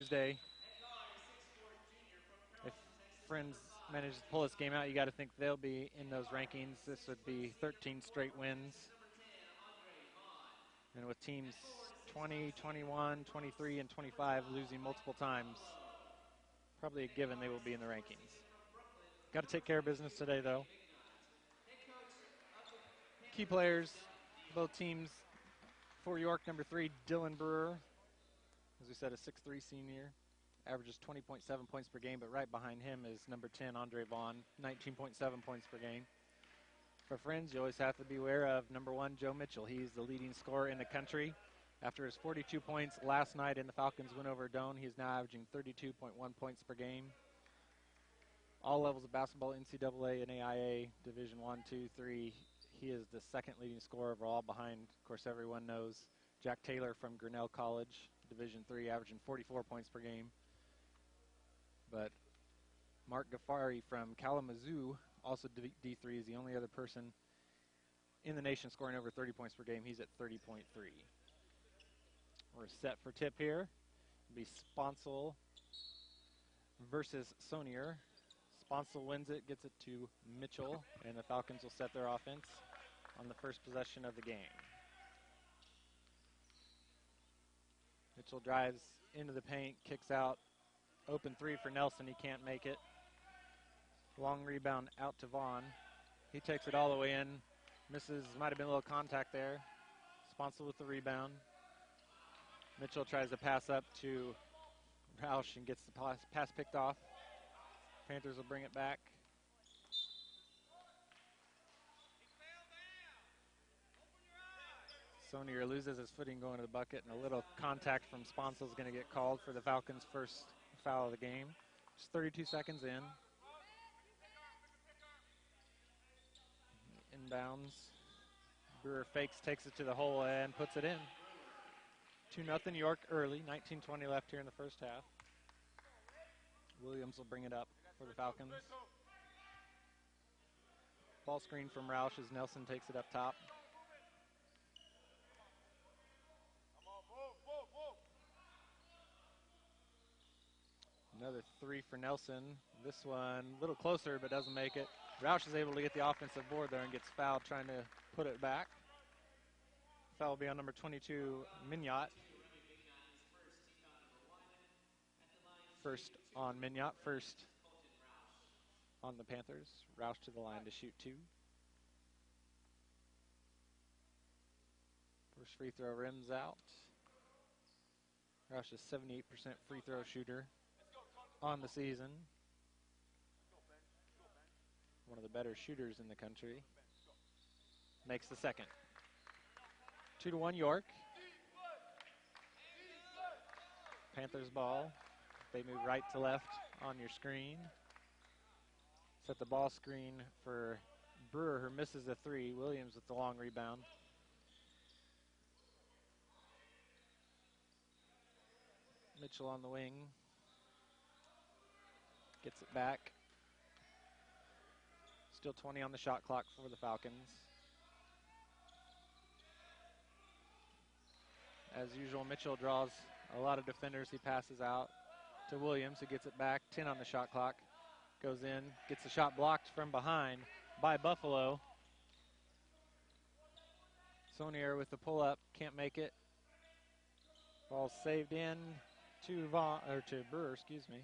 Tuesday. If Friends manage to pull this game out, you got to think they'll be in those rankings. This would be 13 straight wins. And with teams 20, 21, 23, and 25 losing multiple times, probably a given they will be in the rankings. Got to take care of business today, though. Key players, both teams. For York, number 3, Dylan Brewer. As we said, a 6'3 senior. Averages 20.7 points per game, but right behind him is number 10, Andre Vaughn, 19.7 points per game. For Friends, you always have to be aware of number 1, Joe Mitchell. He's the leading scorer in the country. After his 42 points last night in the Falcons win over Doane, he's now averaging 32.1 points per game. All levels of basketball, NCAA and AIA, Division 1, 2, 3. He is the second leading scorer overall behind, of course, everyone knows, Jack Taylor from Grinnell College, Division 3, averaging 44 points per game. But Mark Ghaffari from Kalamazoo, also D3, is the only other person in the nation scoring over 30 points per game. He's at 30.3. We're set for tip here. It'll be Sponsel versus Sonier. Sponsel wins it, gets it to Mitchell, and the Falcons will set their offense on the first possession of the game. Mitchell drives into the paint, kicks out. Open 3 for Nelson. He can't make it. Long rebound out to Vaughn. He takes it all the way in. Misses. Might have been a little contact there. Sponsel with the rebound. Mitchell tries to pass up to Roush and gets the pass picked off. Panthers will bring it back. Sonier loses his footing going to the bucket, and a little contact from Sponsel is going to get called for the Falcons' first foul of the game. Just 32 seconds in. Inbounds. Brewer fakes, takes it to the hole, and puts it in. 2-0 York early. 19:20 left here in the first half. Williams will bring it up for the Falcons. Ball screen from Roush as Nelson takes it up top. Another 3 for Nelson. This one a little closer, but doesn't make it. Roush is able to get the offensive board there and gets fouled trying to put it back. Foul will be on number 22, Mignot. First on Mignot, first on the Panthers. Roush to the line to shoot 2. First free throw rims out. Roush is 78% free throw shooter on the season. One of the better shooters in the country. Makes the second. 2-1 York. Panthers ball. They move right to left on your screen. Set the ball screen for Brewer, who misses a 3. Williams with the long rebound. Mitchell on the wing. Gets it back. Still 20 on the shot clock for the Falcons. As usual, Mitchell draws a lot of defenders. He passes out to Williams, who gets it back. 10 on the shot clock. Goes in, gets the shot blocked from behind by Buffalo. Sonier with the pull-up, can't make it. Ball saved in to Brewer, excuse me.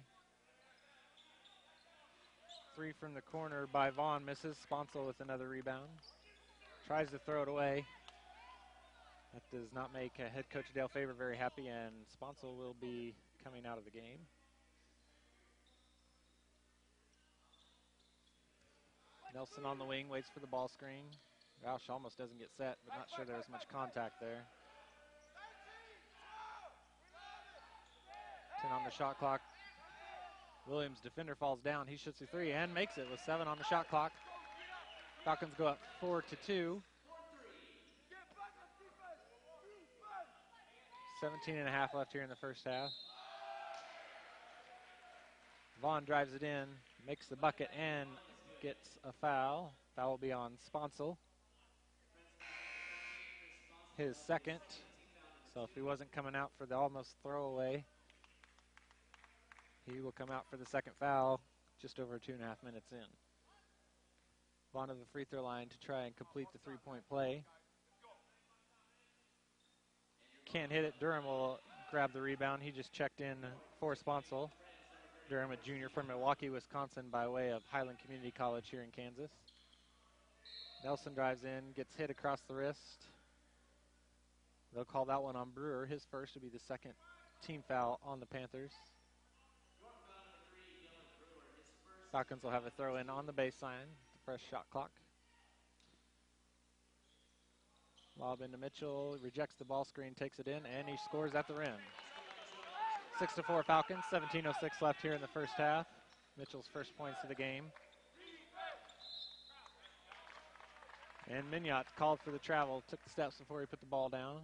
3 from the corner by Vaughn, misses. Sponsel with another rebound. Tries to throw it away. That does not make head coach Dale Faber very happy, and Sponsel will be coming out of the game. Nelson on the wing, waits for the ball screen. Roush almost doesn't get set, but not sure there was much contact there. 10 on the shot clock. Williams, defender, falls down. He shoots a 3 and makes it with 7 on the shot clock. Falcons go up 4-2. 17.5 left here in the first half. Vaughn drives it in, makes the bucket, and gets a foul. Foul will be on Sponsel. His second. So if he wasn't coming out for the almost throwaway, He will come out for the second foul just over 2.5 minutes in. Vaughn to the free throw line to try and complete the three-point play. Can't hit it. Durham will grab the rebound. He just checked in for Sponsel. Durham, a junior from Milwaukee, Wisconsin, by way of Highland Community College here in Kansas. Nelson drives in, gets hit across the wrist. They'll call that one on Brewer. His first will be the second team foul on the Panthers. Falcons will have a throw in on the baseline, the fresh shot clock. Lob into Mitchell, rejects the ball screen, takes it in, and he scores at the rim. 6-4 Falcons, 17:06 left here in the first half. Mitchell's first points of the game. And Mignot called for the travel, took the steps before he put the ball down.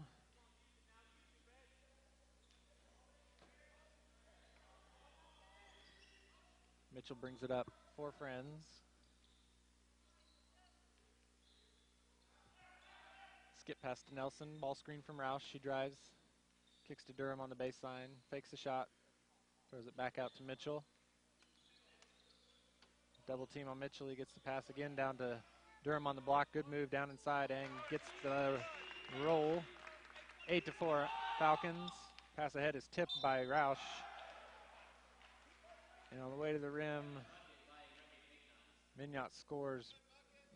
Mitchell brings it up for Friends. Skip pass to Nelson, ball screen from Roush. She drives, kicks to Durham on the baseline, fakes the shot, throws it back out to Mitchell. Double team on Mitchell, he gets the pass again down to Durham on the block. Good move down inside and gets the roll. 8-4 Falcons. Pass ahead is tipped by Roush. And on the way to the rim, Mignot scores.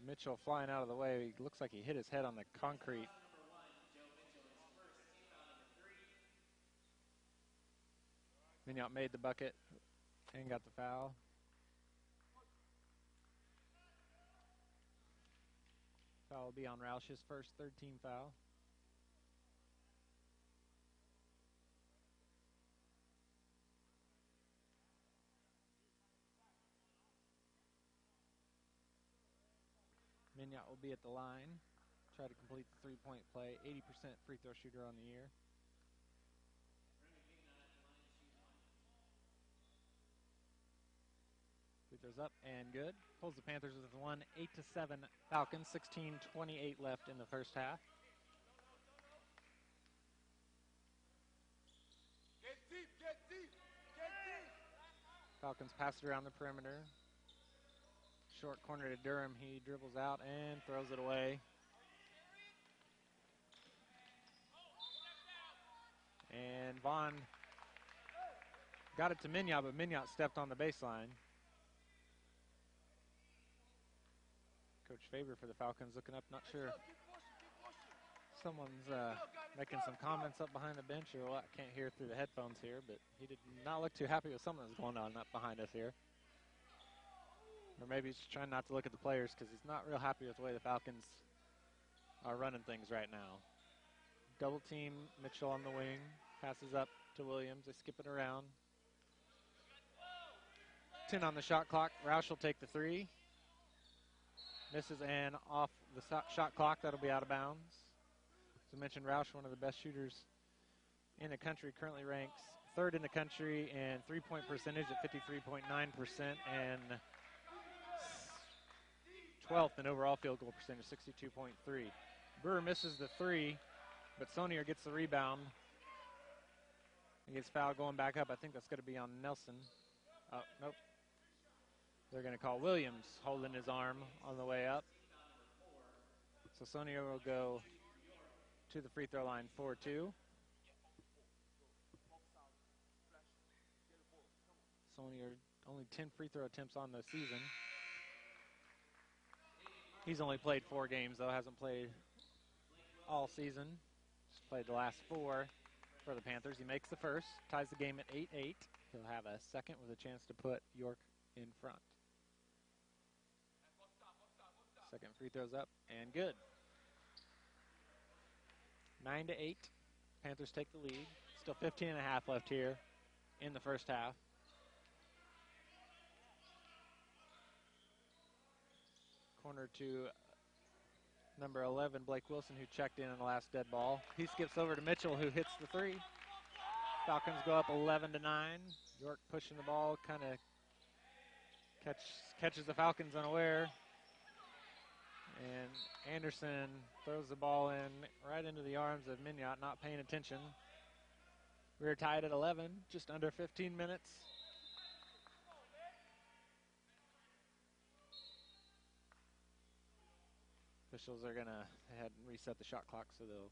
Mitchell flying out of the way. He looks like he hit his head on the concrete. Mignot made the bucket and got the foul. Foul will be on Roush, his first third-team foul. Mignot will be at the line, try to complete the three-point play. 80% free throw shooter on the year. Free throws up and good. Pulls the Panthers with one. 8-7 Falcons. 16:28 left in the first half. Get deep, get deep, get deep. Falcons pass it around the perimeter. Short corner to Durham. He dribbles out and throws it away. And Vaughn got it to Mignot, but Mignot stepped on the baseline. Coach Faber for the Falcons looking up, not sure. Someone's making some comments up behind the bench or what. I can't hear through the headphones here, but he did not look too happy with something that's going on up behind us here. Or maybe he's trying not to look at the players because he's not real happy with the way the Falcons are running things right now. Double team, Mitchell on the wing. Passes up to Williams. They skip it around. 10 on the shot clock. Roush will take the three. Misses and off the shot clock. That'll be out of bounds. As I mentioned, Roush, one of the best shooters in the country, currently ranks third in the country in three-point percentage at 53.9% and 12th in overall field goal percentage, 62.3. Brewer misses the three, but Sonier gets the rebound. He gets fouled going back up. I think that's going to be on Nelson. Oh, nope. They're going to call Williams holding his arm on the way up. So Sonier will go to the free throw line 4-2. Sonier only 10 free throw attempts on the season. He's only played 4 games, though. Hasn't played all season. Just played the last 4 for the Panthers. He makes the first, ties the game at 8-8. He'll have a second with a chance to put York in front. Second free throws up and good. 9-8. Panthers take the lead. Still 15.5 left here in the first half. Corner to number 11, Blake Wilson, who checked in on the last dead ball. He skips over to Mitchell, who hits the three. Falcons go up 11-9. York pushing the ball, kind of catches the Falcons unaware. And Anderson throws the ball in right into the arms of Mignot, not paying attention. We're tied at 11, just under 15 minutes Officials are going to head and reset the shot clock, so they'll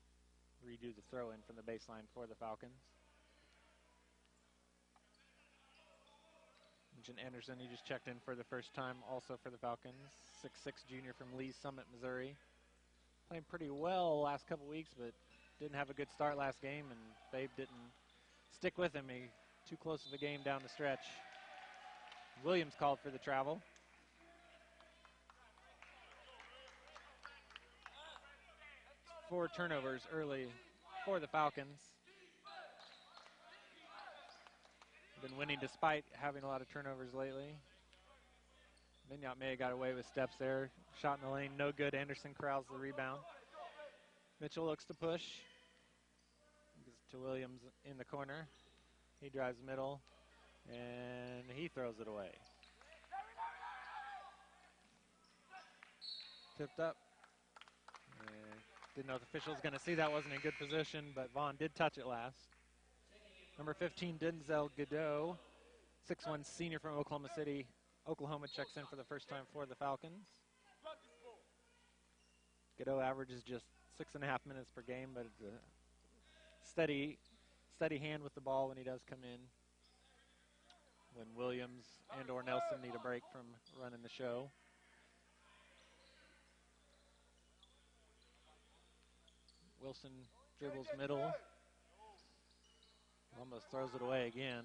redo the throw in from the baseline for the Falcons. Jim Anderson, he just checked in for the first time, also for the Falcons. 6'6" junior from Lee's Summit, Missouri. Playing pretty well last couple weeks, but didn't have a good start last game, and Babe didn't stick with him. He too close of a game down the stretch. Williams called for the travel. It's 4 turnovers early for the Falcons. Been winning despite having a lot of turnovers lately. Mignot may have got away with steps there. Shot in the lane, no good. Anderson corrals the rebound. Mitchell looks to push. Gives it to Williams in the corner. He drives middle, and he throws it away. Tipped up. And didn't know if the official was going to see that. Wasn't in good position, but Vaughn did touch it last. Number 15, Denzel Godot, 6'1" senior from Oklahoma City. Oklahoma checks in for the first time for the Falcons. Godot averages just 6.5 minutes per game, but it's a steady hand with the ball when he does come in. When Williams and or Nelson need a break from running the show. Wilson dribbles middle. Almost throws it away again.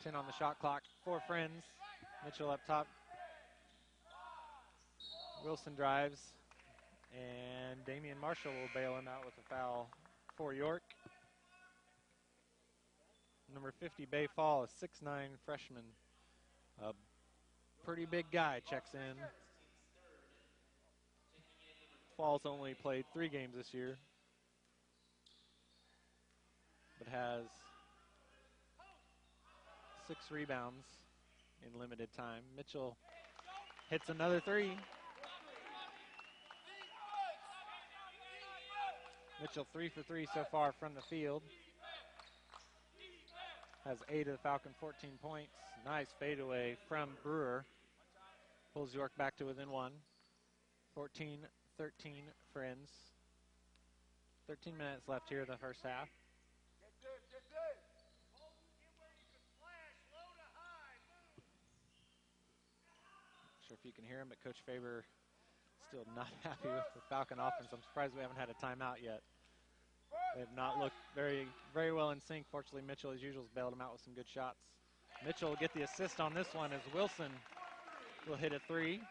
10 on the shot clock for Friends. Mitchell up top. Wilson drives. And Damian Marshall will bail him out with a foul for York. Number 50, Bay Fall, a 6'9" freshman. A pretty big guy checks in. Fall's only played 3 games this year, but has 6 rebounds in limited time. Mitchell hits another 3. Mitchell 3 for 3 so far from the field. Has 8 of the Falcon 14 points. Nice fadeaway from Brewer. Pulls York back to within 1. 14-13 Friends. 13 minutes left here in the first half. Not sure if you can hear him, but Coach Faber still not happy with the Falcon offense. I'm surprised we haven't had a timeout yet. They have not looked very well in sync. Fortunately, Mitchell, as usual, has bailed him out with some good shots. Mitchell will get the assist on this one as Wilson will hit a 3.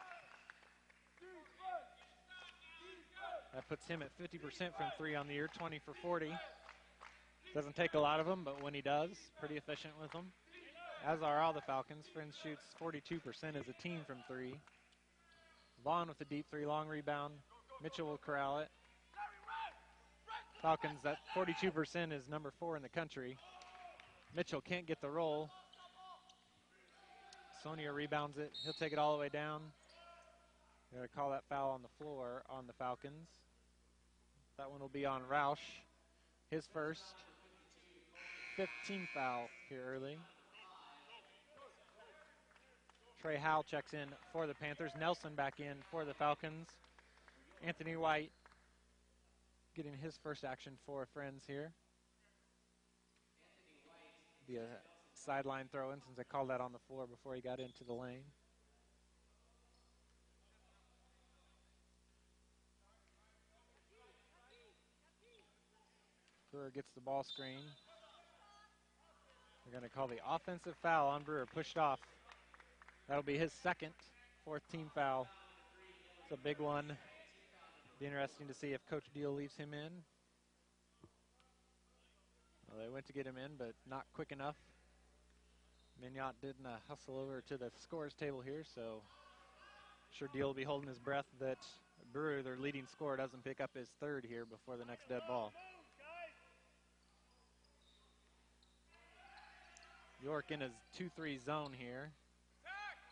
That puts him at 50% from 3 on the year, 20 for 40. Doesn't take a lot of them, but when he does, pretty efficient with them. As are all the Falcons. Friends shoots 42% as a team from 3. Vaughn with the deep 3, long rebound. Mitchell will corral it. Falcons, that 42% is number 4 in the country. Mitchell can't get the roll. Sonia rebounds it. He'll take it all the way down. They're going to call that foul on the floor on the Falcons. That one will be on Roush. His first 15th foul here early. Trey Howell checks in for the Panthers. Nelson back in for the Falcons. Anthony White getting his first action for Friends here. Be a sideline throw-in since I called that on the floor before he got into the lane. Brewer gets the ball screen. They're going to call the offensive foul on Brewer, pushed off. That'll be his second, 4th team foul. It's a big one. Be interesting to see if Coach Deal leaves him in. Well, they went to get him in, but not quick enough. Mignot didn't hustle over to the scores table here, so I'm sure Deal will be holding his breath that Brewer, their leading scorer, doesn't pick up his 3rd here before the next dead ball. York in his 2-3 zone here.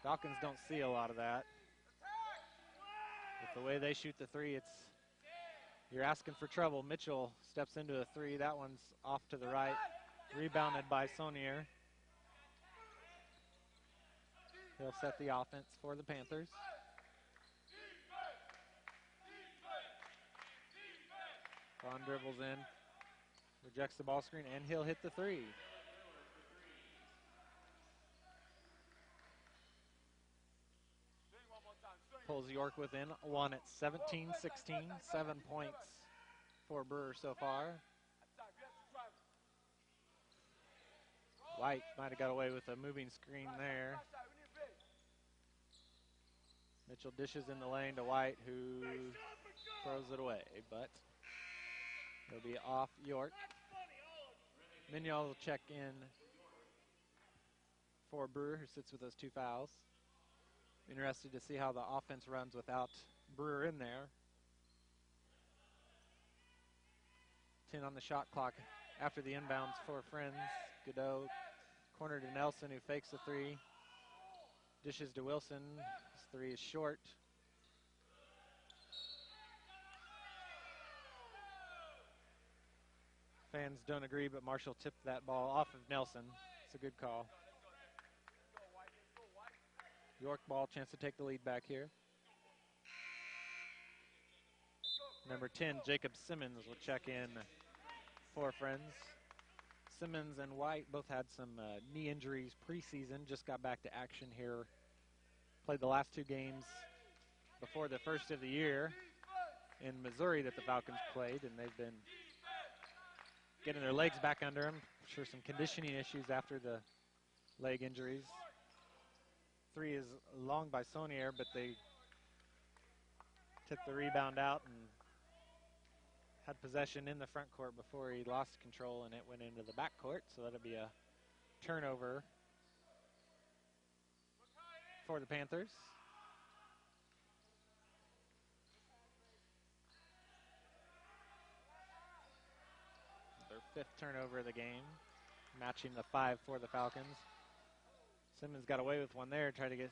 Falcons don't see a lot of that. With the way they shoot the 3, you're asking for trouble. Mitchell steps into a 3. That one's off to the right. Rebounded by Sonier. He'll set the offense for the Panthers. Vaughn dribbles in, rejects the ball screen, and he'll hit the three. Pulls York within one at 17-16, 7 points for Brewer so far. White might have got away with a moving screen there. Mitchell dishes in the lane to White, who throws it away, but it'll be off York. Mignol will check in for Brewer, who sits with those 2 fouls. Interested to see how the offense runs without Brewer in there. 10 on the shot clock after the inbounds for Friends. Godot corner to Nelson, who fakes the 3. Dishes to Wilson. His 3 is short. Fans don't agree, but Marshall tipped that ball off of Nelson. It's a good call. York ball, chance to take the lead back here. Number 10, Jacob Simmons will check in for Friends. Simmons and White both had some knee injuries preseason, just got back to action here. Played the last 2 games before the first of the year in Missouri that the Falcons played, and they've been getting their legs back under them. I'm sure some conditioning issues after the leg injuries. 3 is long by Saunier, but they took the rebound out and had possession in the front court before he lost control, and it went into the back court, so that'll be a turnover for the Panthers. Their 5th turnover of the game, matching the 5 for the Falcons. Simmons got away with one there, tried to get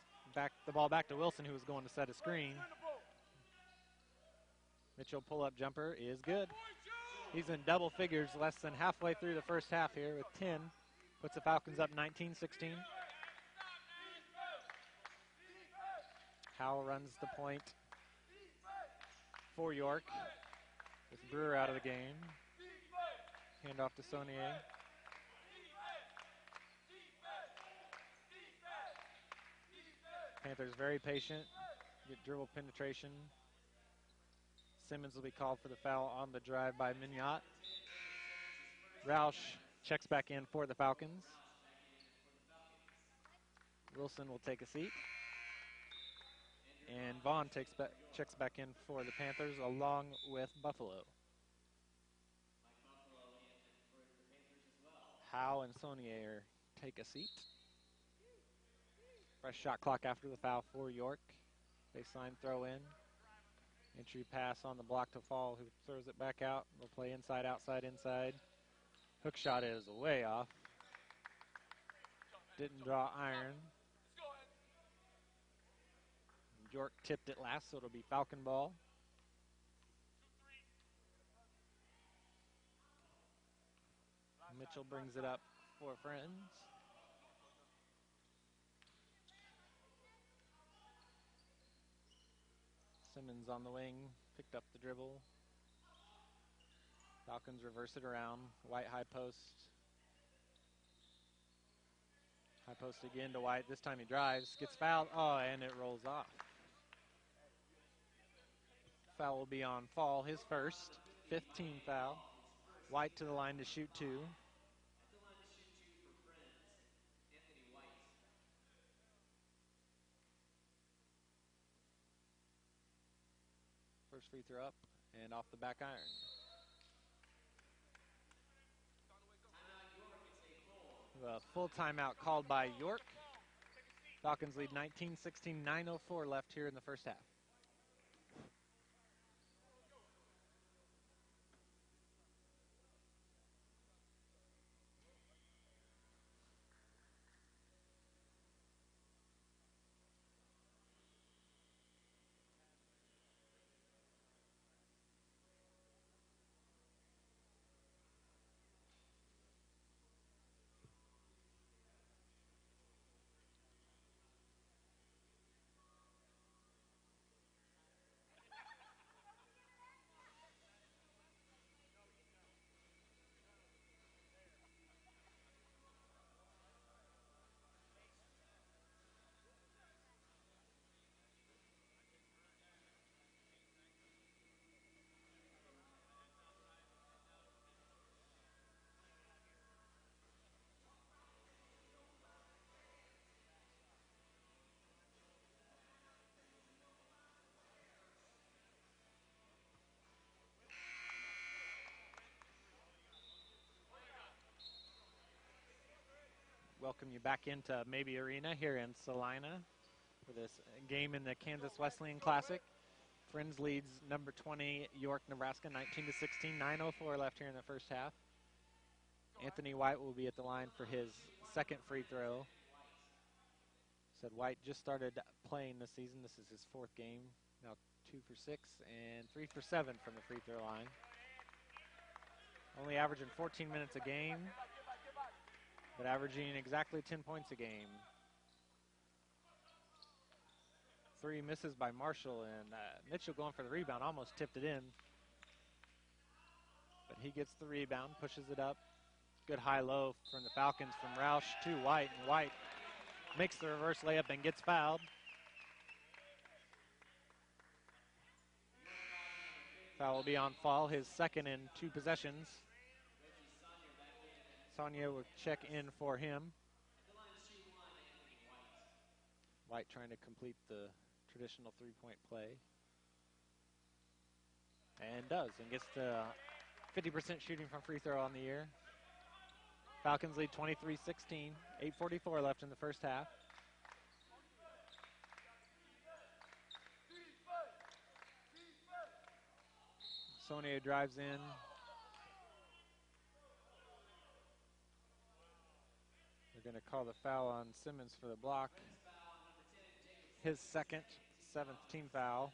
the ball back to Wilson, who was going to set a screen. Mitchell pull-up jumper is good. He's in double figures less than halfway through the first half here with 10. Puts the Falcons up 19-16. Howell runs the point for York with Brewer out of the game. Hand off to Saunier. Panthers very patient. Get dribble penetration. Simmons will be called for the foul on the drive by Mignot. Roush checks back in for the Falcons. Wilson will take a seat. And Vaughn checks back in for the Panthers along with Buffalo. Howe and Saunier take a seat. Fresh shot clock after the foul for York. Baseline throw in. Entry pass on the block to Fall, who throws it back out. We'll play inside, outside, inside. Hook shot is way off. Didn't draw iron. York tipped it last, so it'll be Falcon ball. Mitchell brings it up for Friends. Simmons on the wing, picked up the dribble. Falcons reverse it around. White high post. High post again to White. This time he drives, gets fouled. Oh, and it rolls off. Foul will be on Fall, his first. 15 foul. White to the line to shoot 2. First free throw up and off the back iron. A full timeout called by York. Falcons lead 19-16, 9:04 left here in the first half. welcome you back into Maybe Arena here in Salina for this game in the Kansas Wesleyan Classic. Friends leads number 20 York, Nebraska, 19-16. 9:04 left here in the first half. Anthony White will be at the line for his second free throw. Said White just started playing this season. This is his fourth game. Now 2 for 6 and 3 for 7 from the free throw line. Only averaging 14 minutes a game, but averaging exactly 10 points a game. 3 misses by Marshall, and Mitchell going for the rebound, almost tipped it in. But he gets the rebound, pushes it up. Good high-low from the Falcons from Roush to White, and White makes the reverse layup and gets fouled. Foul will be on Fall, his second in 2 possessions. Sonia will check in for him. White trying to complete the traditional three-point play. And does, and gets to 50% shooting from free throw on the year. Falcons lead 23-16, 8:44 left in the first half. Sonia drives in. They're going to call the foul on Simmons for the block. His second, 7th team foul.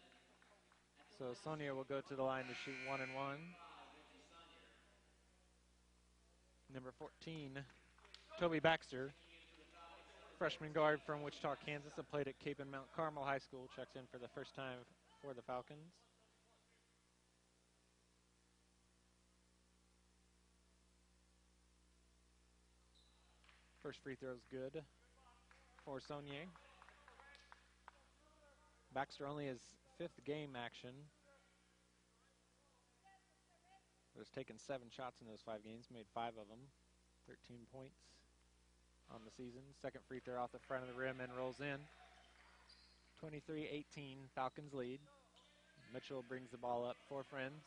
So Sonia will go to the line to shoot 1 and 1. Number 14, Toby Baxter, freshman guard from Wichita, Kansas, that played at Cape and Mount Carmel High School, checks in for the first time for the Falcons. First free throw is good for Saunier. Baxter only his 5th game action. But has taken 7 shots in those 5 games, made 5 of them. 13 points on the season. Second free throw off the front of the rim and rolls in. 23-18, Falcons lead. Mitchell brings the ball up for Friends.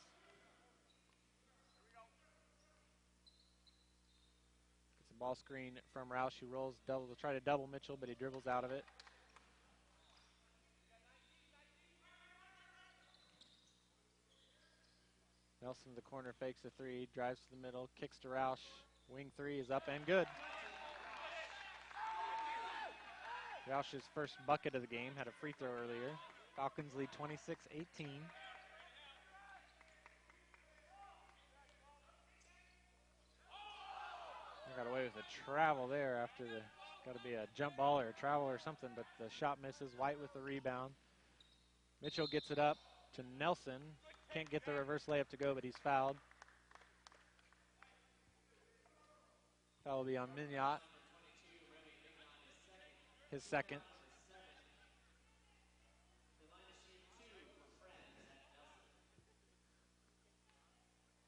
Gets a ball screen from Roush, who rolls double to try to double Mitchell, but he dribbles out of it. Nelson to the corner, fakes a 3, drives to the middle, kicks to Roush. Wing 3 is up and good. Roush's first bucket of the game, had a free throw earlier. Falcons lead 26-18. They got away with a travel there after the, got to be a jump ball or a travel or something, but the shot misses. White with the rebound. Mitchell gets it up to Nelson. Can't get the reverse layup to go, but he's fouled. Foul will be on Mignot. His second.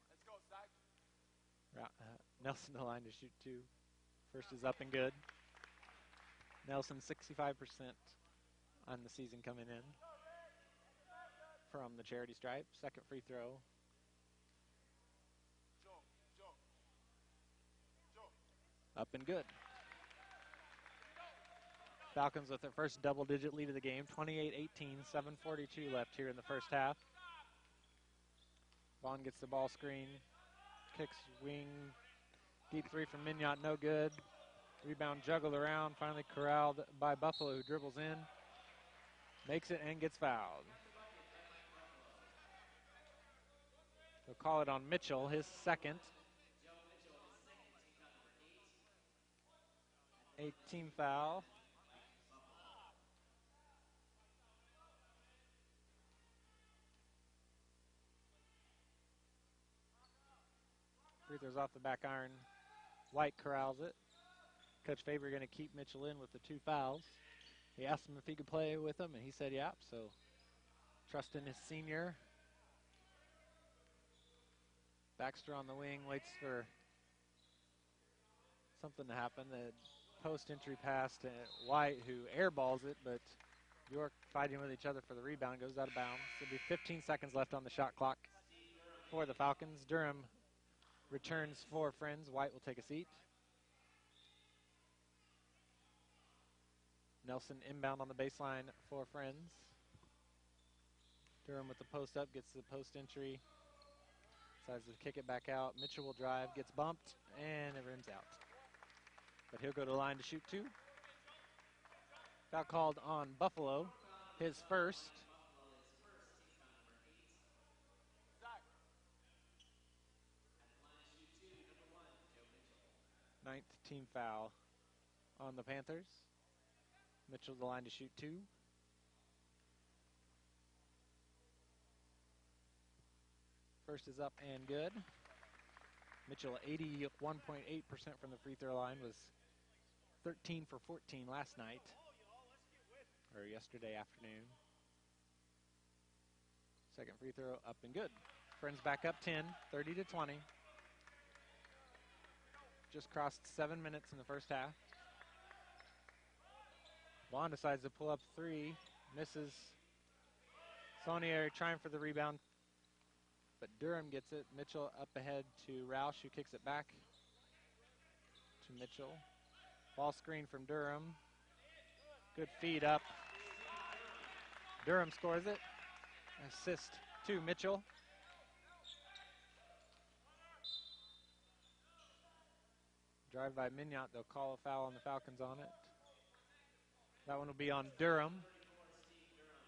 Let's go, Zach. Nelson to the line to shoot 2. First is up and good. Nelson 65% on the season coming in from the charity stripe. Second free throw. Up and good. Falcons with their first double-digit lead of the game, 28-18, 7:42 left here in the first half. Vaughn gets the ball screen, kicks wing, deep 3 from Mignot, no good. Rebound juggled around, finally corralled by Buffalo, who dribbles in, makes it and gets fouled. They'll call it on Mitchell, his second. 8th team foul. Free throws off the back iron. White corrals it. Coach Faber going to keep Mitchell in with the 2 fouls. He asked him if he could play with him, and he said, yeah. So trust in his senior. Baxter on the wing, waits for something to happen. The post entry pass to White, who airballs it, but York fighting with each other for the rebound, goes out of bounds. There'll be 15 seconds left on the shot clock for the Falcons. Durham returns for Friends. White will take a seat. Nelson inbound on the baseline for Friends. Durham with the post up, gets the post entry. Decides to kick it back out. Mitchell will drive, gets bumped, and it rims out. But he'll go to the line to shoot two. Foul called on Buffalo, his first. Ninth team foul on the Panthers. Mitchell to the line to shoot two. First is up and good. Mitchell 81.8% from the free throw line, was 13 for 14 last night, or yesterday afternoon. Second free throw up and good. Friends back up 10, 30-20. Just crossed 7 minutes in the first half. Vaughn decides to pull up three, misses. Saunier trying for the rebound, but Durham gets it. Mitchell up ahead to Roush, who kicks it back to Mitchell. Ball screen from Durham. Good feed up. Durham scores it. Assist to Mitchell. Drive by Mignot. They'll call a foul on the Falcons on it. That one will be on Durham.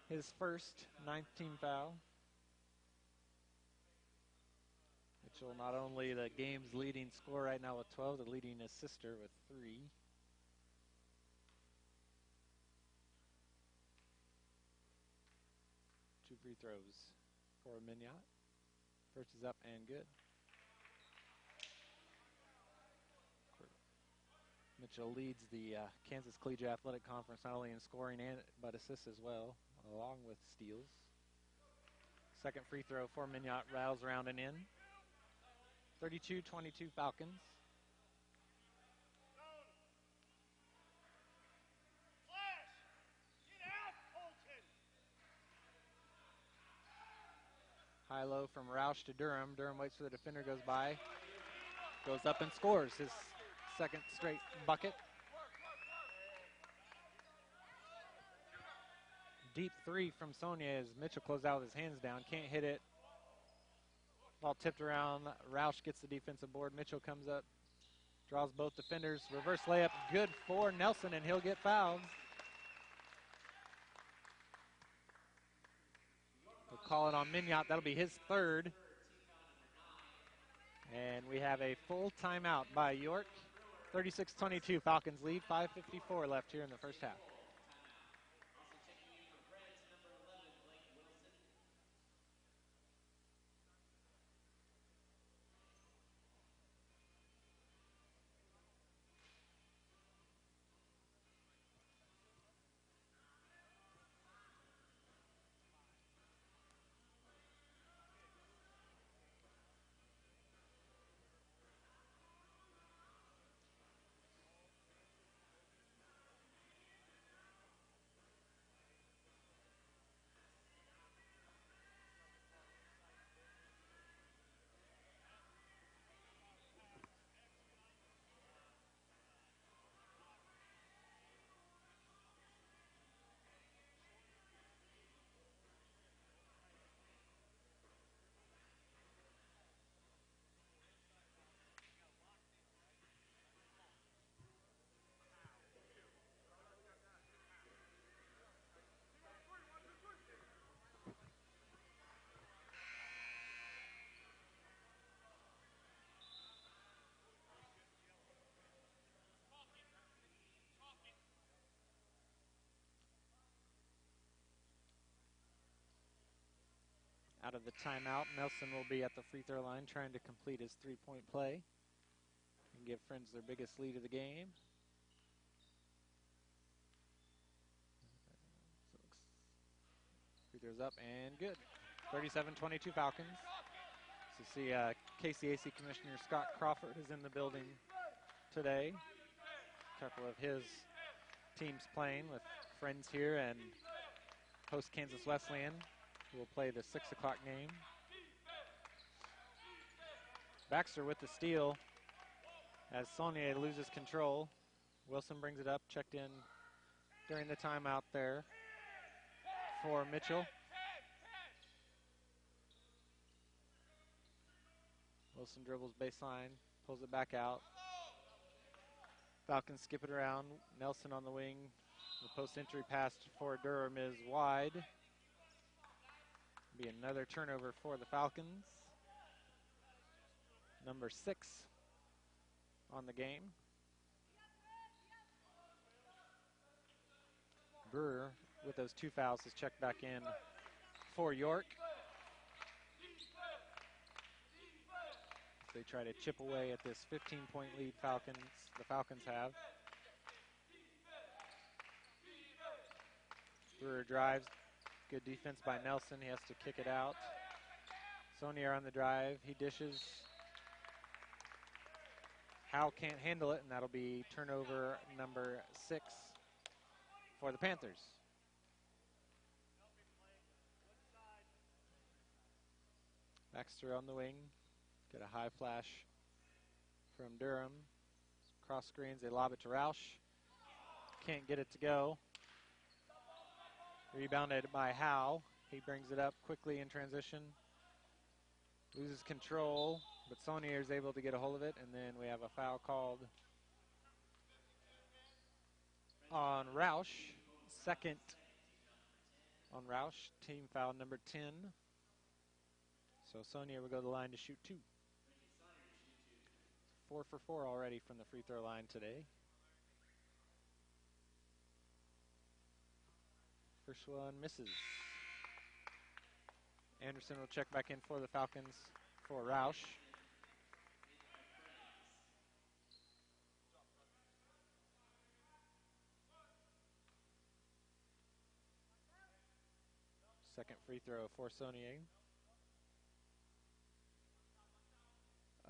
His first 9th team foul. Mitchell not only the game's leading scorer right now with 12, the leading assister with 3. Two free throws for Mignot. First is up and good. Mitchell leads the Kansas Collegiate Athletic Conference not only in scoring but assists as well, along with steals. Second free throw for Mignot, rattles around and in. 32-22 Falcons. High-low from Roush to Durham. Durham waits for the defender, goes by. Goes up and scores his second straight bucket. Deep three from Sonia as Mitchell closed out with his hands down. Can't hit it. Ball tipped around. Roush gets the defensive board. Mitchell comes up, draws both defenders. Reverse layup, good for Nelson, and he'll get fouled. We'll call it on Mignot. That'll be his third. And we have a full timeout by York. 36-22 Falcons lead. 5:54 left here in the first half. Out of the timeout, Nelson will be at the free throw line trying to complete his three-point play and give Friends their biggest lead of the game. Free throws up and good. 37-22 Falcons. So see KCAC Commissioner Scott Crawford is in the building today. A couple of his teams playing with Friends here and host Kansas Wesleyan, who will play the 6 o'clock game. Baxter with the steal as Saunier loses control. Wilson brings it up, checked in during the timeout there for Mitchell. Wilson dribbles baseline, pulls it back out. Falcons skip it around. Nelson on the wing. The post entry pass for Durham is wide. Be another turnover for the Falcons. Number 6 on the game. Brewer, with those 2 fouls, is checked back in for York. They try to chip away at this 15-point lead the Falcons have. Brewer drives. Good defense by Nelson. He has to kick it out. Sonier on the drive. He dishes. Howe can't handle it, and that'll be turnover number 6 for the Panthers. Baxter on the wing. Get a high flash from Durham. Cross screens, they lob it to Roush. Can't get it to go. Rebounded by Howe. He brings it up quickly in transition. Loses control, but Sonier is able to get a hold of it, and then we have a foul called on Roush. Second on Roush. Team foul number 10. So Sonier will go to the line to shoot 2. 4 for 4 already from the free throw line today. First one misses. Anderson will check back in for the Falcons for Roush. Second free throw for Sonier.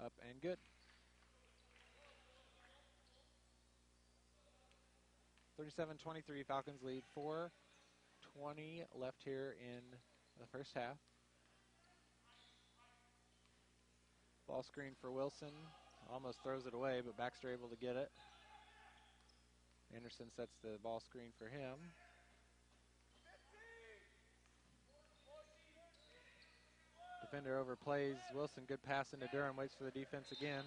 Up and good. 37-23, Falcons lead. 4:20 left here in the first half. Ball screen for Wilson. Almost throws it away, but Baxter able to get it. Anderson sets the ball screen for him. Defender overplays Wilson. Good pass into Durham. Waits for the defense again.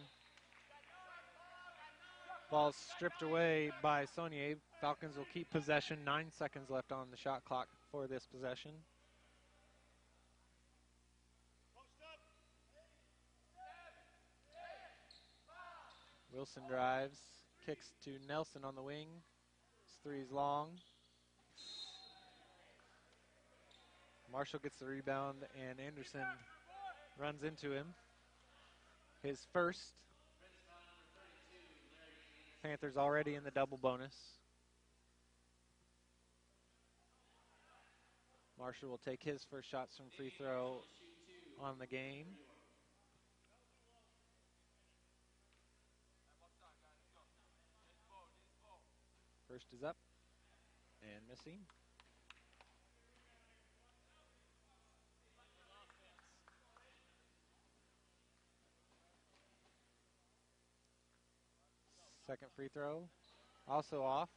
Ball's stripped away by Sonier. Falcons will keep possession. 9 seconds left on the shot clock for this possession. Wilson drives, kicks to Nelson on the wing. His three's long. Marshall gets the rebound, and Anderson runs into him. His first. Panthers already in the double bonus. Marshall will take his first shots from free throw on the game. First is up and missing. Second free throw, also off,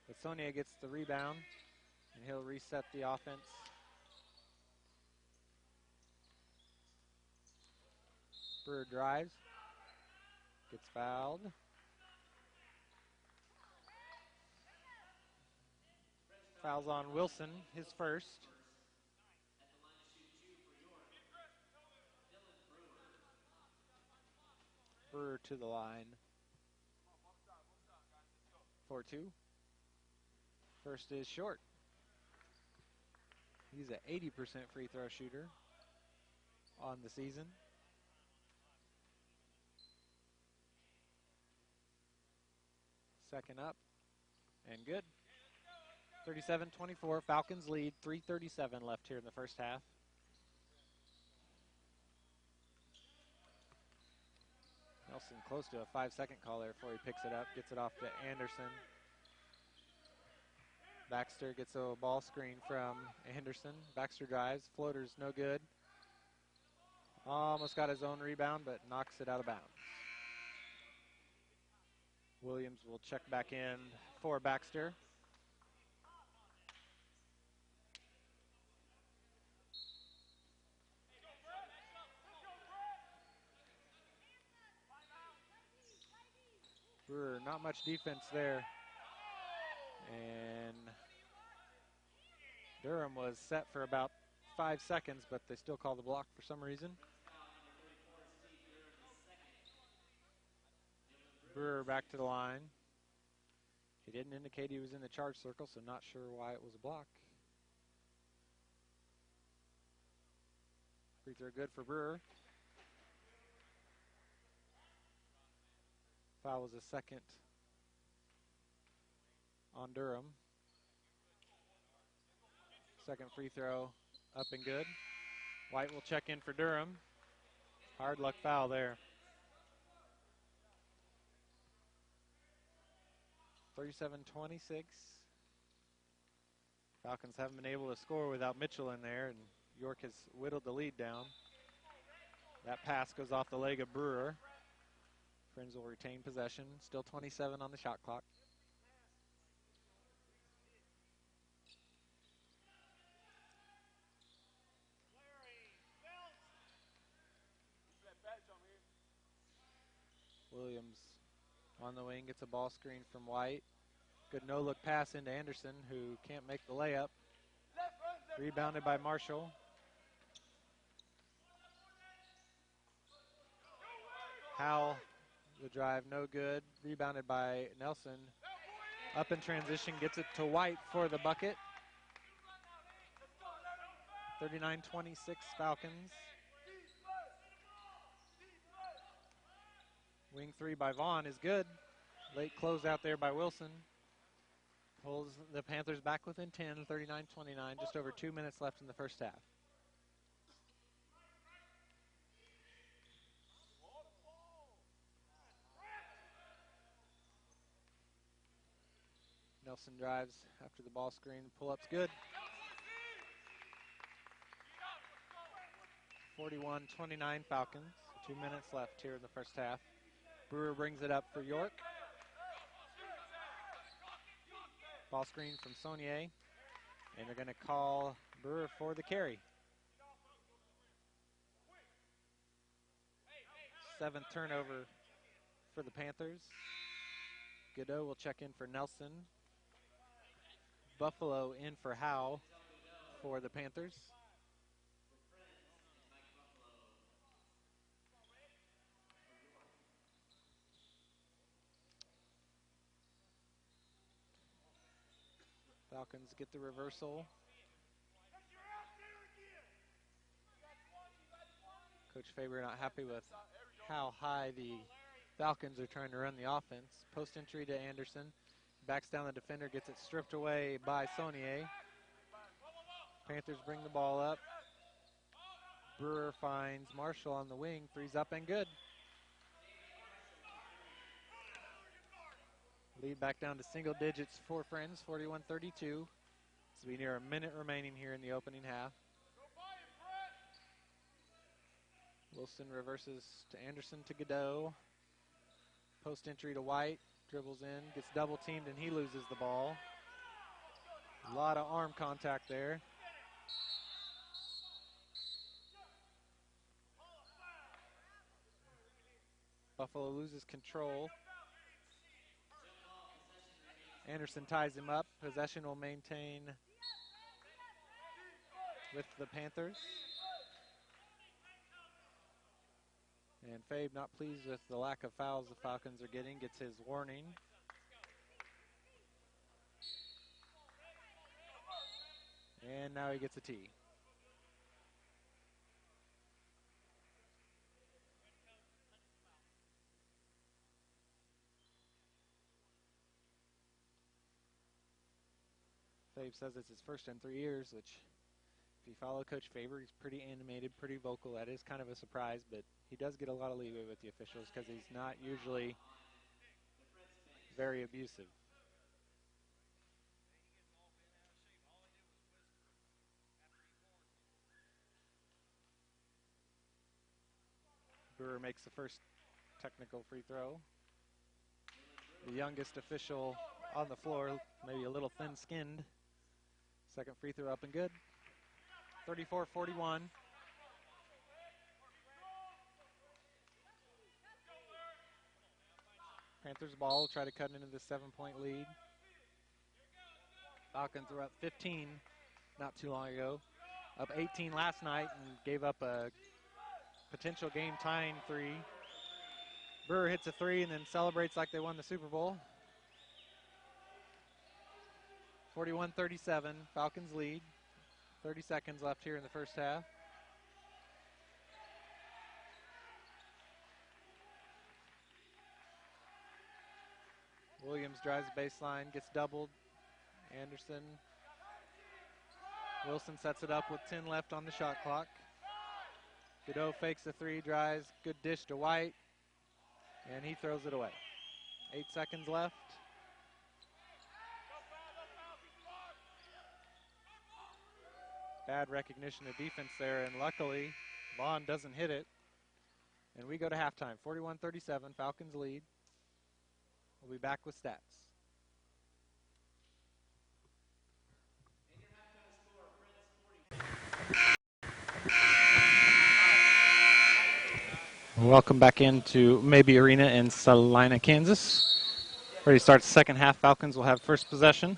but Sonier gets the rebound, and he'll reset the offense. Brewer drives, gets fouled. Fouls on Wilson, his first. Brewer to the line. 4-2. First is short. He's an 80% free throw shooter on the season. Second up and good. 37-24, Falcons lead. 3:37 left here in the first half. Nelson close to a 5-second call there before he picks it up, gets it off to Anderson. Baxter gets a ball screen from Anderson. Baxter drives, floater's no good. Almost got his own rebound, but knocks it out of bounds. Williams will check back in for Baxter. Brewer, not much defense there. And Durham was set for about 5 seconds, but they still call the block for some reason. Brewer back to the line. He didn't indicate he was in the charge circle, so not sure why it was a block. Free throw good for Brewer. Foul was a second on Durham. Second free throw up and good. White will check in for Durham. Hard luck foul there. 37-26. Falcons haven't been able to score without Mitchell in there, and York has whittled the lead down. That pass goes off the leg of Brewer. Friends will retain possession. Still 27 on the shot clock. Williams on the wing, gets a ball screen from White. Good no-look pass into Anderson, who can't make the layup. Rebounded by Marshall. Howell, the drive, no good. Rebounded by Nelson. Up in transition, gets it to White for the bucket. 39-26 Falcons. Wing three by Vaughn is good. Late close out there by Wilson. Pulls the Panthers back within 10, 39-29. Just over 2 minutes left in the first half. Nelson drives after the ball screen. Pull-up's good. 41-29 Falcons. 2 minutes left here in the first half. Brewer brings it up for York. Ball screen from Saunier. And they're going to call Brewer for the carry. 7th turnover for the Panthers. Godot will check in for Nelson. Buffalo in for Howe for the Panthers. Falcons get the reversal. Coach Faber not happy with how high the Falcons are trying to run the offense. Post entry to Anderson. Backs down the defender, gets it stripped away by Saunier. Panthers bring the ball up. Brewer finds Marshall on the wing. Three's up and good. Lead back down to single digits for Friends, 41-32. As we near a minute remaining here in the opening half. Wilson reverses to Anderson to Godot. Post entry to White. Dribbles in, gets double teamed, and he loses the ball. A lot of arm contact there. Buffalo loses control. Anderson ties him up. Possession will maintain with the Panthers. And Fabe, not pleased with the lack of fouls the Falcons are getting, gets his warning. And now he gets a tee. Fabe says it's his first in 3 years, which if you follow Coach Faber, he's pretty animated, pretty vocal. That is kind of a surprise, but he does get a lot of leeway with the officials because he's not usually very abusive. Brewer makes the first technical free throw. The youngest official on the floor, maybe a little thin-skinned. Second free throw up and good. 34-41. Panthers ball, try to cut into the 7-point lead. Falcons were up 15 not too long ago. Up 18 last night and gave up a potential game-tying three. Brewer hits a three and then celebrates like they won the Super Bowl. 41-37, Falcons lead. 30 seconds left here in the first half. Williams drives the baseline, gets doubled. Anderson. Wilson sets it up with 10 left on the shot clock. Godot fakes the three, drives, good dish to White, and he throws it away. 8 seconds left. Bad recognition of defense there, and luckily, Vaughn doesn't hit it. And we go to halftime, 41-37, Falcons lead. We'll be back with stats. Welcome back into Maybe Arena in Salina, Kansas. Ready to start the second half. Falcons will have first possession.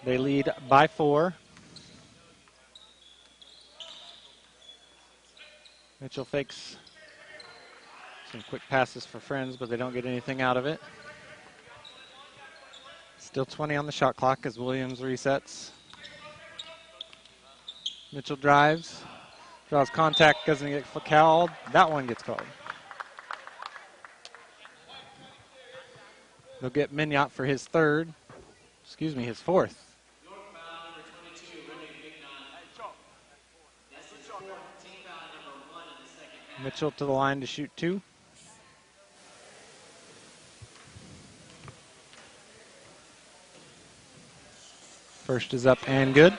They lead by 4. Mitchell fakes some quick passes for friends, but they don't get anything out of it. Still 20 on the shot clock as Williams resets. Mitchell drives, draws contact, doesn't get called. That one gets called. They'll get Mignot for his his fourth. Mitchell to the line to shoot 2. First is up and good.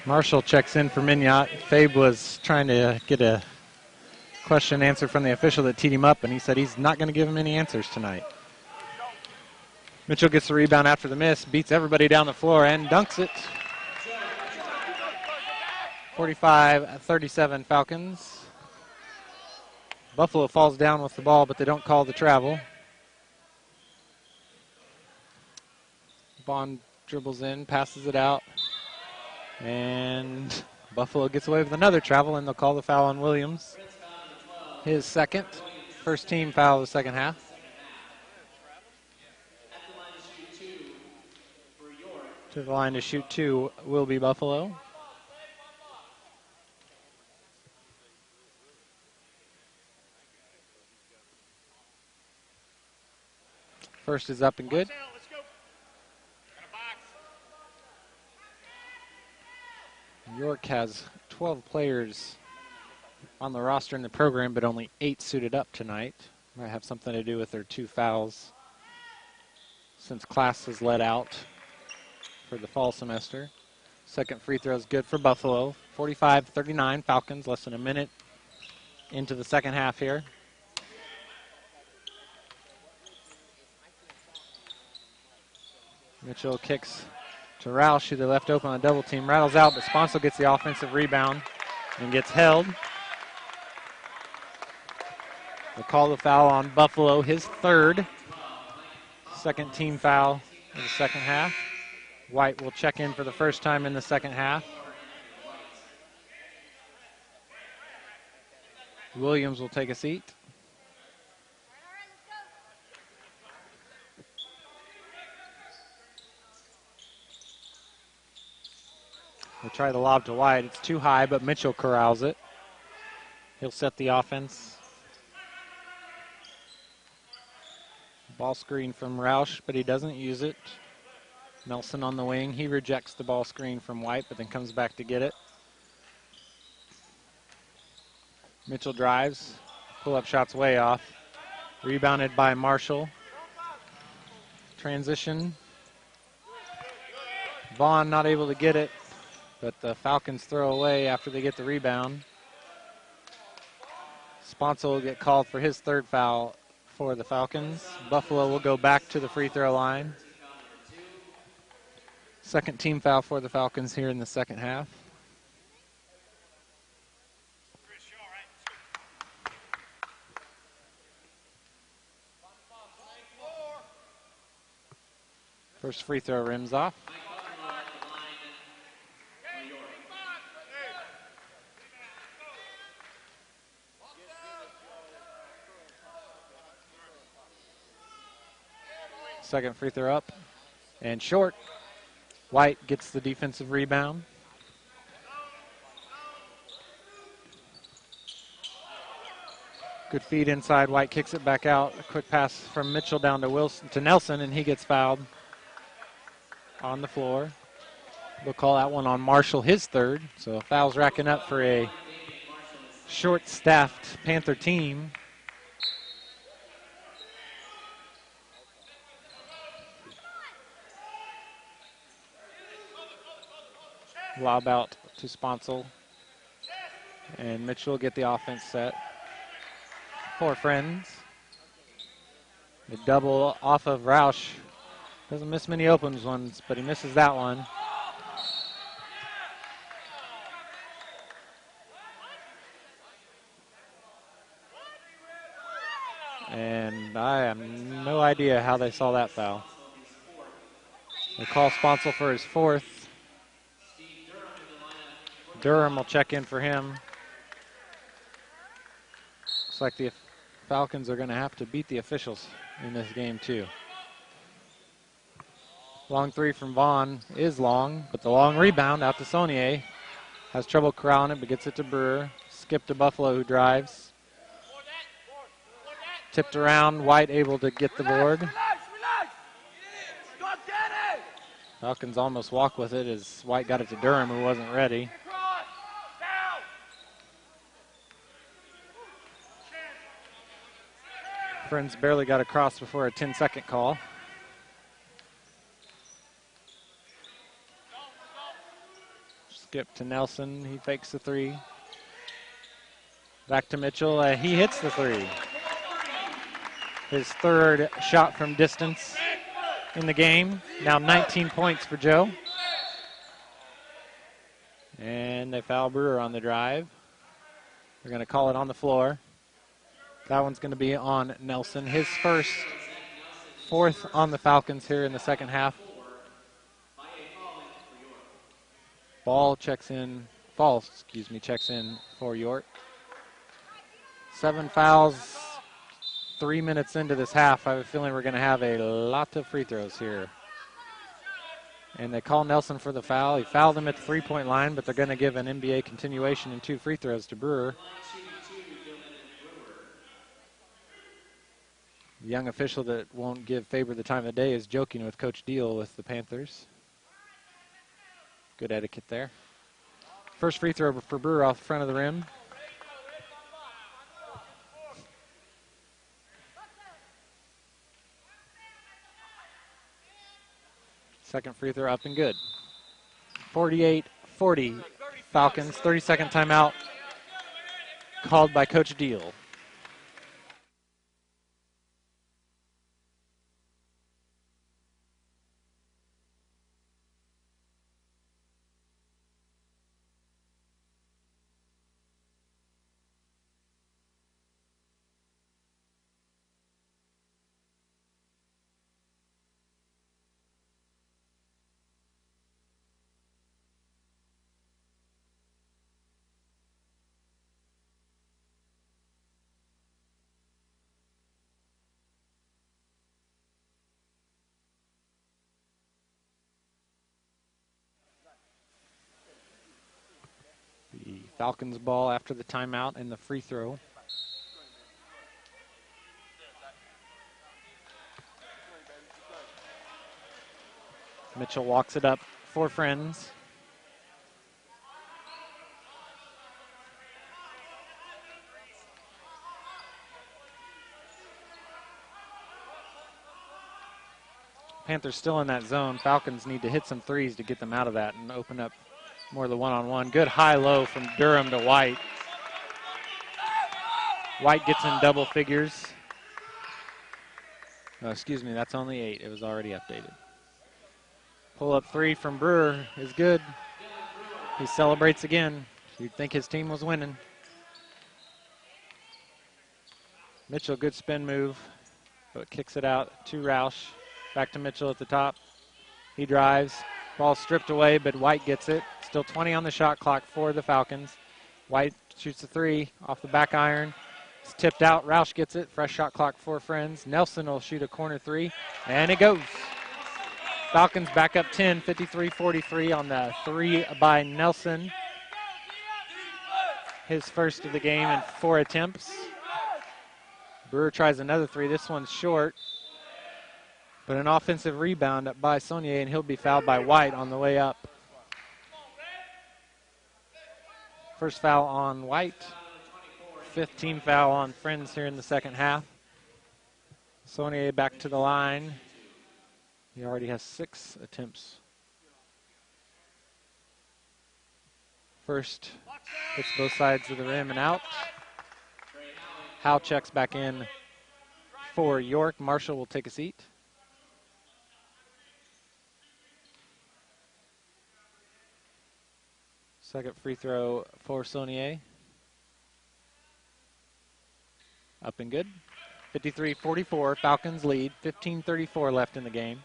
Marshall checks in for Mignot. Fabe was trying to get a question answered from the official that teed him up, and he said he's not going to give him any answers tonight. Mitchell gets the rebound after the miss, beats everybody down the floor, and dunks it. 45-37 Falcons. Buffalo falls down with the ball, but they don't call the travel. Bond dribbles in, passes it out. And Buffalo gets away with another travel, and they'll call the foul on Williams. His second. First team foul of the second half. To the line to shoot 2 will be Buffalo. First is up and good. York has 12 players on the roster in the program, but only 8 suited up tonight. Might have something to do with their 2 fouls since class is let out for the fall semester. Second free throw is good for Buffalo. 45-39 Falcons, less than a minute into the second half here. Mitchell kicks to Roush, who they left open on a double team. Rattles out, but Sponsel gets the offensive rebound and gets held. They'll call the foul on Buffalo, his third. Second team foul in the second half. White will check in for the first time in the second half. Williams will take a seat. We'll try the lob to White. It's too high, but Mitchell corrals it. He'll set the offense. Ball screen from Roush, but he doesn't use it. Nelson on the wing. He rejects the ball screen from White, but then comes back to get it. Mitchell drives. Pull-up shot's way off. Rebounded by Marshall. Transition. Vaughn not able to get it, but the Falcons throw away after they get the rebound. Sponsel will get called for his third foul for the Falcons. Buffalo will go back to the free throw line. Second team foul for the Falcons here in the second half. First free throw rims off. Second free throw up and short. White gets the defensive rebound. Good feed inside. White kicks it back out. A quick pass from Mitchell down to Nelson, and he gets fouled on the floor. We'll call that one on Marshall, his third. So fouls racking up for a short-staffed Panther team. Lob out to Sponsel. And Mitchell get the offense set. For Friends. The double off of Roush. Doesn't miss many open ones, but he misses that one. And I have no idea how they saw that foul. They call Sponsel for his fourth. Durham will check in for him. Looks like the Falcons are going to have to beat the officials in this game too. Long three from Vaughn is long, but the long rebound out to Saunier. Has trouble corralling it, but gets it to Brewer. Skip to Buffalo, who drives. Tipped around, White able to get the board. Falcons almost walk with it as White got it to Durham, who wasn't ready. Friends barely got across before a 10-second call. Skip to Nelson. He fakes the three. Back to Mitchell. He hits the three. His third shot from distance in the game. Now 19 points for Joe. And they foul Brewer on the drive. They're going to call it on the floor. That one's going to be on Nelson. His fourth on the Falcons here in the second half. Checks in for York. 7 fouls, 3 minutes into this half. I have a feeling we're going to have a lot of free throws here. And they call Nelson for the foul. He fouled him at the three-point line, but they're going to give an NBA continuation and 2 free throws to Brewer. The young official that won't give Faber the time of day is joking with Coach Deal with the Panthers. Good etiquette there. First free throw for Brewer off the front of the rim. Second free throw up and good. 48-40 Falcons. 30-second timeout called by Coach Deal. The Falcons ball after the timeout and the free throw. Mitchell walks it up for Friends. Panthers still in that zone. Falcons need to hit some threes to get them out of that and open up more of the one-on-one. Good high-low from Durham to White. White gets in double figures. Oh, excuse me, that's only 8. It was already updated. Pull-up three from Brewer is good. He celebrates again. You'd think his team was winning. Mitchell, good spin move, but kicks it out to Roush. Back to Mitchell at the top. He drives. Ball stripped away, but White gets it. Still 20 on the shot clock for the Falcons. White shoots a three off the back iron. It's tipped out. Roush gets it. Fresh shot clock for Friends. Nelson will shoot a corner three, and it goes. Falcons back up 10, 53-43 on the three by Nelson. His first of the game in 4 attempts. Brewer tries another three. This one's short. But an offensive rebound up by Saunier, and he'll be fouled by White on the way up. First foul on White. 15th foul on Friends here in the second half. Saunier back to the line. He already has 6 attempts. First, hits both sides of the rim and out. Howe checks back in for York. Marshall will take a seat. Second free throw for Saunier. Up and good. 53-44, Falcons lead. 15:34 left in the game.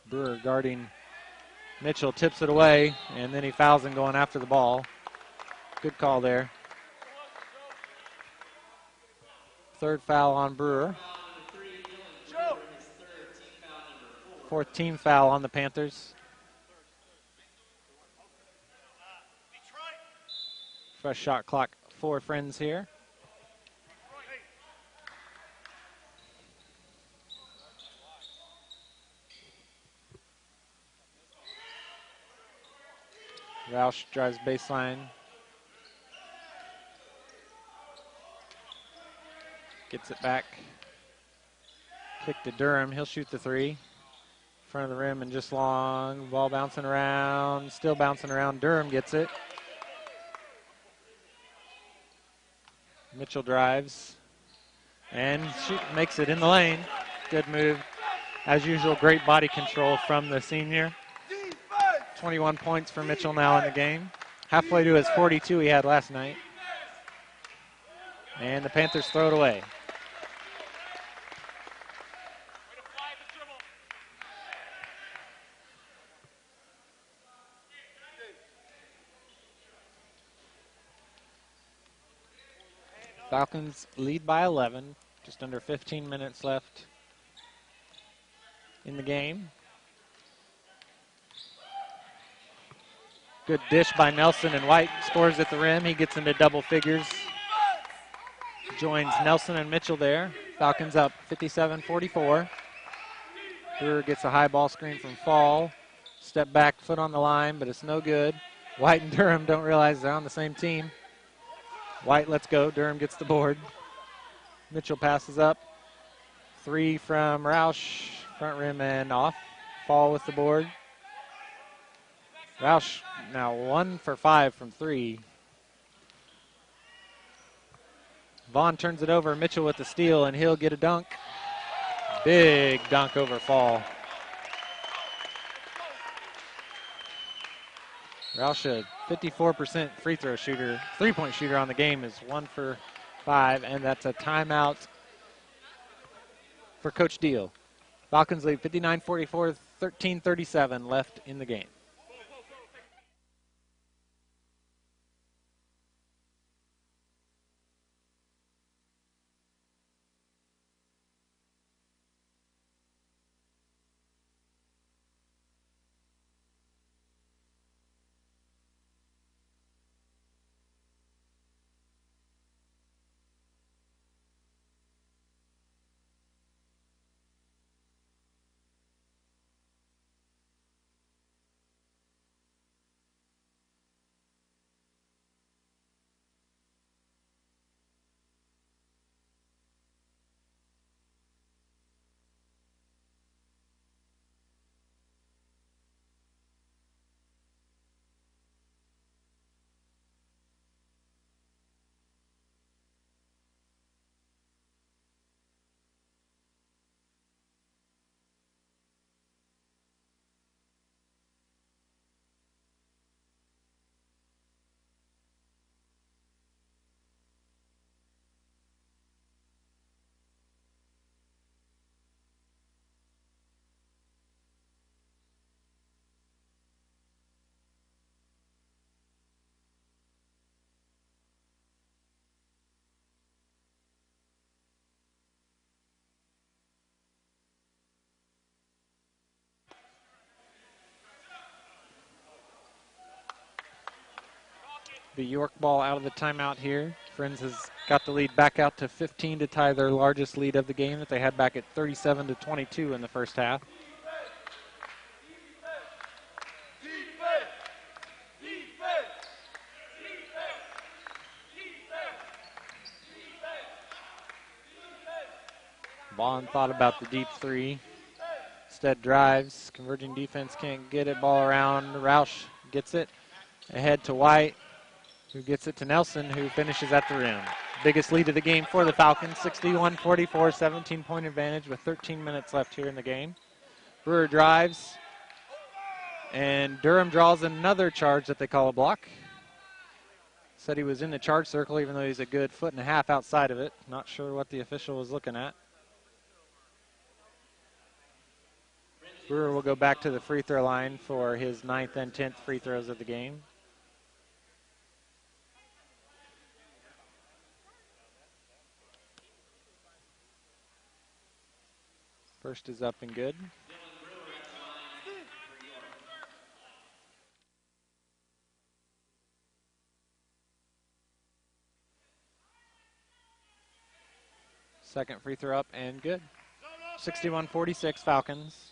Brewer guarding Mitchell, tips it away, and then he fouls him going after the ball. Good call there. Third foul on Brewer. 4th team foul on the Panthers. Fresh shot clock for Friends here. Roush drives baseline. Gets it back. Kick to Durham. He'll shoot the three. Front of the rim and just long. Ball bouncing around. Still bouncing around. Durham gets it. Mitchell drives. And makes it in the lane. Good move. As usual, great body control from the senior. 21 points for Mitchell now in the game. Halfway to his 42 he had last night. And the Panthers throw it away. Falcons lead by 11. Just under 15 minutes left in the game. Good dish by Nelson, and White scores at the rim. He gets into double figures. Joins Nelson and Mitchell there. Falcons up 57-44. Brewer gets a high ball screen from Fall. Step back, foot on the line, but it's no good. White and Durham don't realize they're on the same team. White lets go. Durham gets the board. Mitchell passes up. Three from Roush. Front rim and off. Fall with the board. Roush now 1 for 5 from 3. Vaughn turns it over. Mitchell with the steal, and he'll get a dunk. Big dunk over Fall. Roush, a 54% free throw shooter, three-point shooter on the game, is 1 for 5, and that's a timeout for Coach Deal. Falcons lead 59-44, 13:37 left in the game. The York ball out of the timeout here. Friends has got the lead back out to 15 to tie their largest lead of the game that they had back at 37 to 22 in the first half. Vaughn thought about the deep three. Instead drives. Converging defense can't get it. Ball around. Roush gets it. Ahead to White, who gets it to Nelson, who finishes at the rim. Biggest lead of the game for the Falcons, 61-44, 17-point advantage with 13 minutes left here in the game. Brewer drives, and Durham draws another charge that they call a block. Said he was in the charge circle, even though he's a good foot and a half outside of it. Not sure what the official was looking at. Brewer will go back to the free throw line for his 9th and 10th free throws of the game. First is up and good. Second free throw up and good. 61-46 Falcons.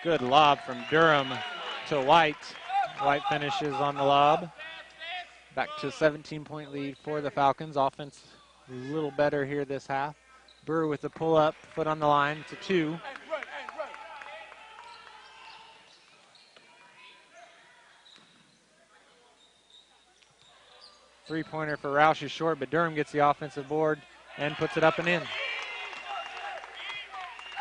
Good lob from Durham to White. White finishes on the lob. Back to a 17-point lead for the Falcons. Offense a little better here this half. Brewer with the pull-up, foot on the line. It's a 2. Three-pointer for Roush is short, but Durham gets the offensive board and puts it up and in.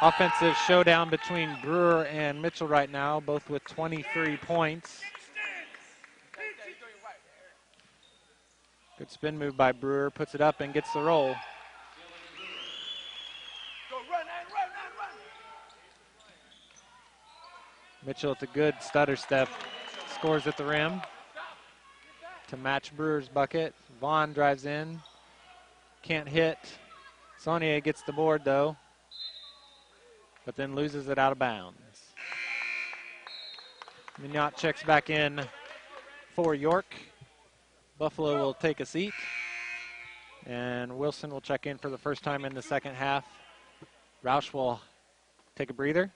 Offensive showdown between Brewer and Mitchell right now, both with 23 points. Good spin move by Brewer, puts it up and gets the roll. Mitchell with a good stutter step, scores at the rim to match Brewer's bucket. Vaughn drives in, can't hit. Saunier gets the board though, but then loses it out of bounds. Mignot checks back in for York. Buffalo will take a seat, and Wilson will check in for the first time in the second half. Roush will take a breather.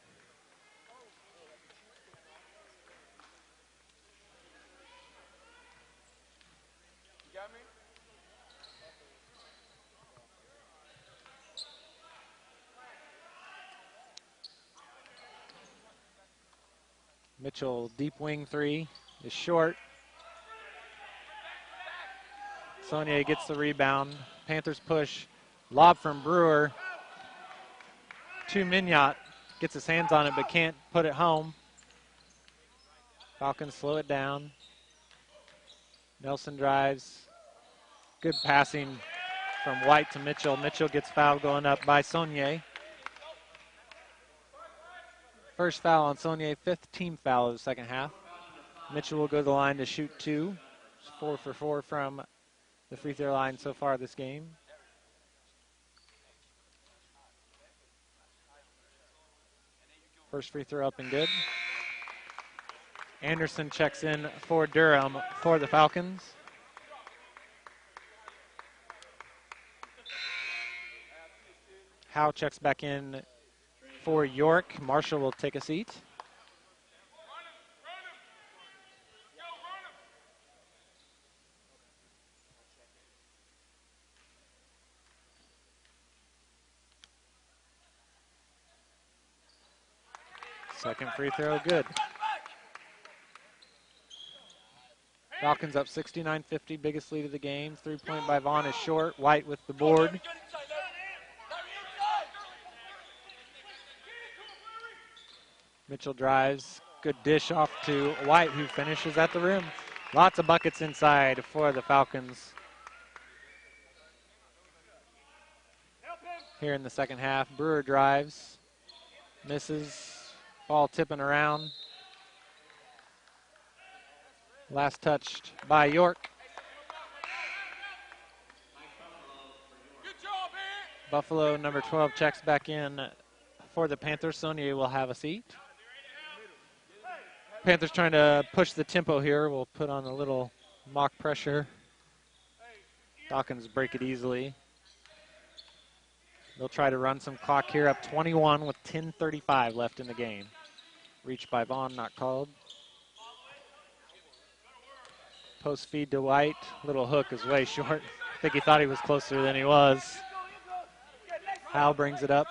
Mitchell, deep wing three is short. Saunier gets the rebound. Panthers push. Lob from Brewer to Mignot. Gets his hands on it but can't put it home. Falcons slow it down. Nelson drives. Good passing from White to Mitchell. Mitchell gets fouled going up by Saunier. First foul on Saunier, 5th team foul of the second half. Mitchell will go to the line to shoot 2. 4 for 4 from the free throw line so far this game. First free throw up and good. Anderson checks in for Durham for the Falcons. Howe checks back in for York. Marshall will take a seat. Second free throw, good. Falcons up 69-50, biggest lead of the game. 3-point by Vaughn is short. White with the board. Mitchell drives. Good dish off to White, who finishes at the rim. Lots of buckets inside for the Falcons here in the second half. Brewer drives. Misses. Ball tipping around. Last touched by York. Buffalo, number 12, checks back in for the Panthers. Saunier will have a seat. Panthers trying to push the tempo here. We'll put on a little mock pressure. Dawkins break it easily. They'll try to run some clock here, up 21 with 10:35 left in the game. Reach by Vaughn, not called. Post feed to White. Little hook is way short. I think he thought he was closer than he was. Howe brings it up.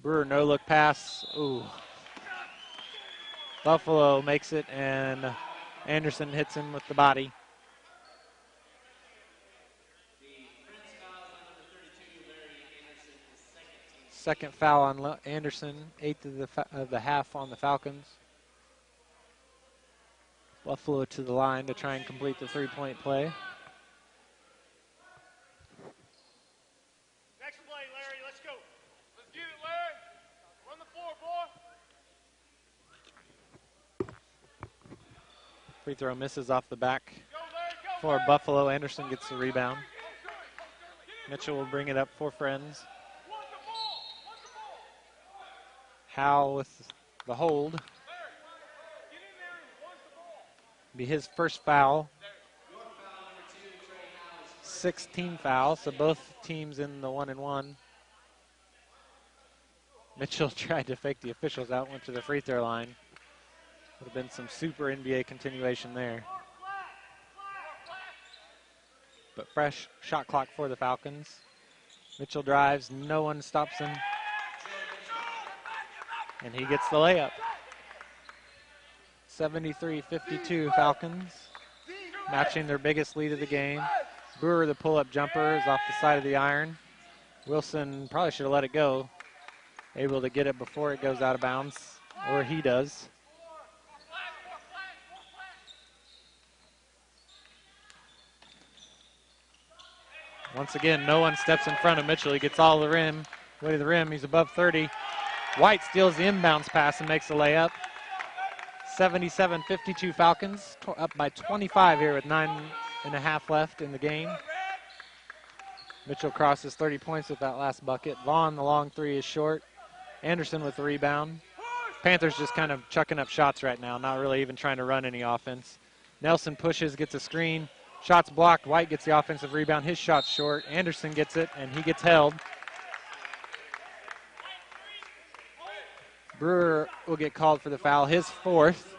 Brewer, no look pass. Ooh. Buffalo makes it, and Anderson hits him with the body. Second foul on Anderson, 8th of the half on the Falcons. Buffalo to the line to try and complete the three-point play. Next play, Larry. Let's go. Let's get it, Larry. Run the floor, boy. Free throw misses off the back for Buffalo. Anderson gets the rebound. Mitchell will bring it up for Friends. Howe with the hold. Be his first foul. 16 fouls, so both teams in the 1-and-1. Mitchell tried to fake the officials out, went to the free throw line. Would have been some super NBA continuation there. But fresh shot clock for the Falcons. Mitchell drives, no one stops him. And he gets the layup. 73-52 Falcons, matching their biggest lead of the game. Brewer, the pull-up jumper, is off the side of the iron. Wilson probably should have let it go. Able to get it before it goes out of bounds, or he does. Once again, no one steps in front of Mitchell. He gets all the rim, way to the rim. He's above 30. White steals the inbounds pass and makes the layup. 77-52 Falcons, up by 25 here with 9.5 left in the game. Mitchell crosses 30 points with that last bucket. Vaughn, the long three is short. Anderson with the rebound. Panthers just kind of chucking up shots right now, not really even trying to run any offense. Nelson pushes, gets a screen. Shots blocked. White gets the offensive rebound. His shot's short. Anderson gets it, and he gets held. Brewer will get called for the foul, his fourth.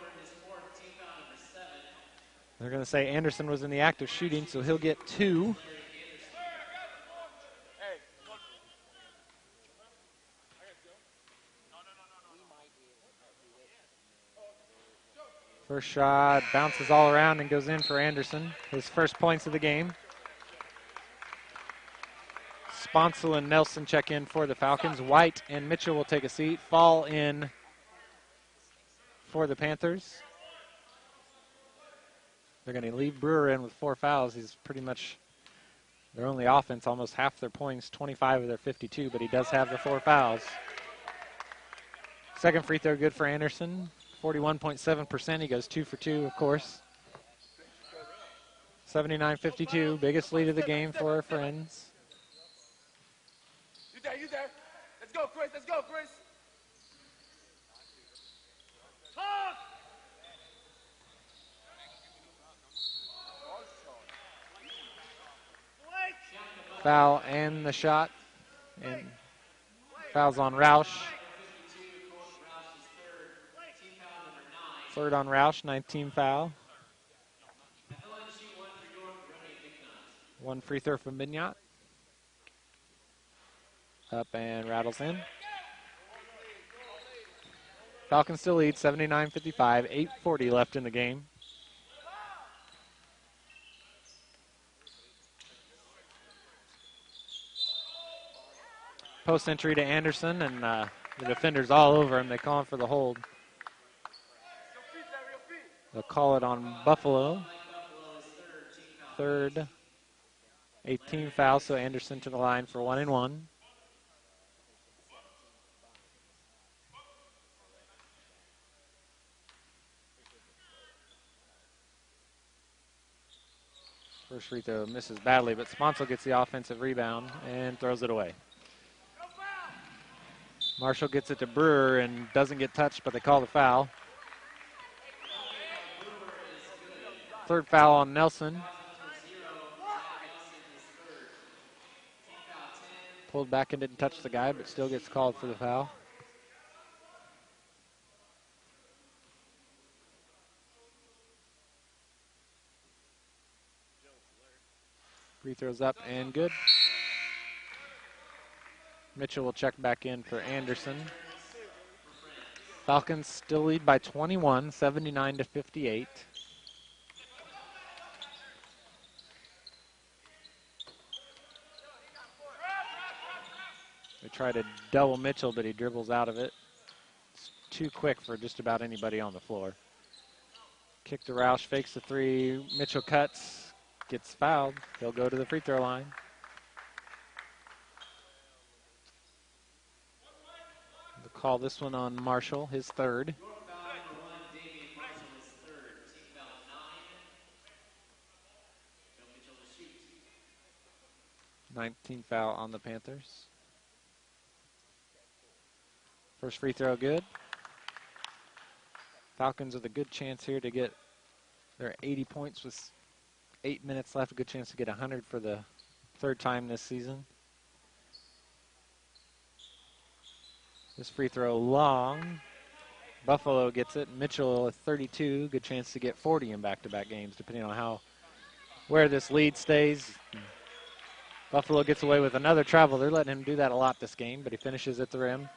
They're going to say Anderson was in the act of shooting, so he'll get 2. First shot bounces all around and goes in for Anderson. His first points of the game. Sponsel and Nelson check in for the Falcons. White and Mitchell will take a seat. Fall in for the Panthers. They're going to leave Brewer in with 4 fouls. He's pretty much their only offense, almost half their points, 25 of their 52, but he does have the 4 fouls. Second free throw good for Anderson. 41.7%. He goes 2 for 2, of course. 79-52, biggest lead of the game for our Friends. You there. Let's go, Chris. Let's go, Chris. Foul and the shot. And fouls on Roush. Third on Roush, 19 foul. 1 free throw from Mignot. Up and rattles in. Falcons still lead 79-55, 8:40 left in the game. Post entry to Anderson, and the defender's all over him. They call him for the hold. They'll call it on Buffalo. Third, 18 foul, so Anderson to the line for 1-and-1. First free throw misses badly, but Sponsel gets the offensive rebound and throws it away. Marshall gets it to Brewer and doesn't get touched, but they call the foul. Third foul on Nelson. Pulled back and didn't touch the guy, but still gets called for the foul. Free throws up and good. Mitchell will check back in for Anderson. Falcons still lead by 21, 79-58. They try to double Mitchell, but he dribbles out of it. It's too quick for just about anybody on the floor. Kick to Roush, fakes the three. Mitchell cuts, gets fouled. He'll go to the free throw line. They'll call this one on Marshall, his third. 19th foul on the Panthers. First free throw good. Falcons with a good chance here to get their 80 points with 8 minutes left. A good chance to get 100 for the third time this season. This free throw long. Buffalo gets it. Mitchell with 32. Good chance to get 40 in back-to-back games, depending on where this lead stays. Buffalo gets away with another travel. They're letting him do that a lot this game, but he finishes at the rim.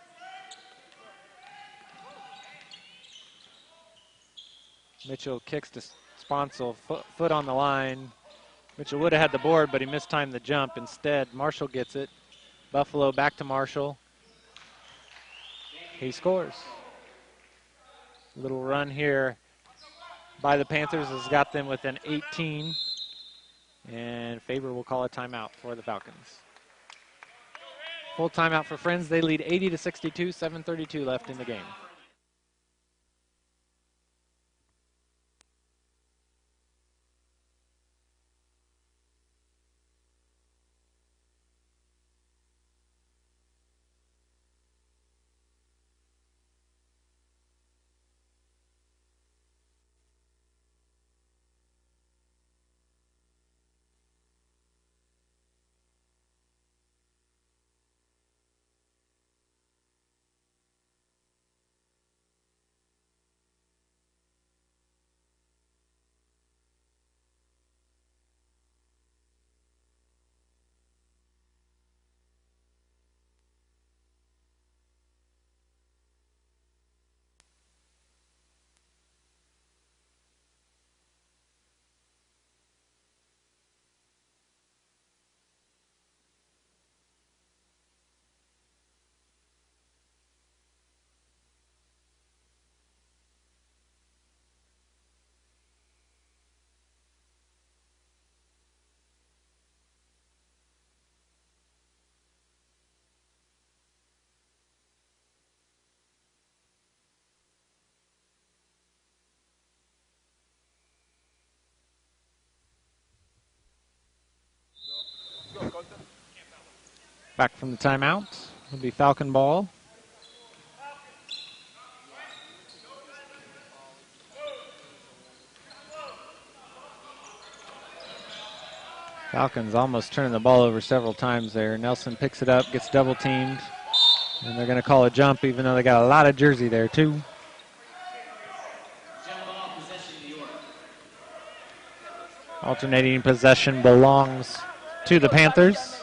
Mitchell kicks to Sponsel, foot on the line. Mitchell would have had the board, but he mistimed the jump. Instead, Marshall gets it. Buffalo back to Marshall. He scores. Little run here by the Panthers has got them within 18. And Faber will call a timeout for the Falcons. Full timeout for Friends. They lead 80-62, 7:32 left in the game. Back from the timeout. It'll be Falcon ball. Falcons almost turning the ball over several times there. Nelson picks it up, gets double teamed, and they're going to call a jump even though they got a lot of jersey there too. Alternating possession belongs to the Panthers.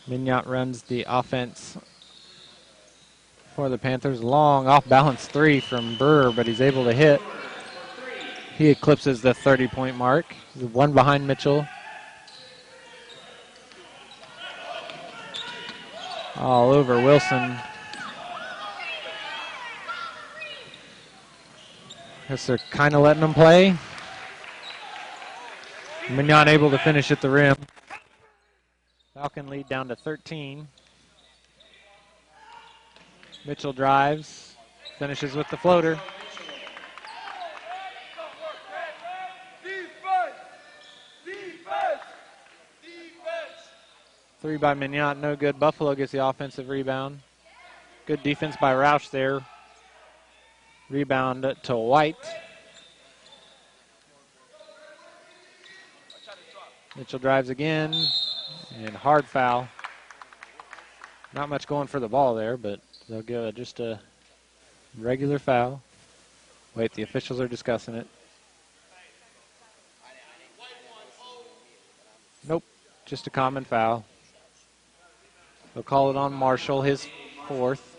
Mignot runs the offense for the Panthers. Long off-balance three from Brewer, but he's able to hit. He eclipses the 30-point mark. He's one behind Mitchell. All over Wilson. Guess they're kind of letting him play. Mignot able to finish at the rim. Falcon lead down to 13. Mitchell drives, finishes with the floater. Three by Mignot, no good. Buffalo gets the offensive rebound. Good defense by Roush there. Rebound to White. Mitchell drives again, and hard foul. Not much going for the ball there, but they'll give just a regular foul. Wait, the officials are discussing it. Nope, just a common foul. They'll call it on Marshall, his fourth.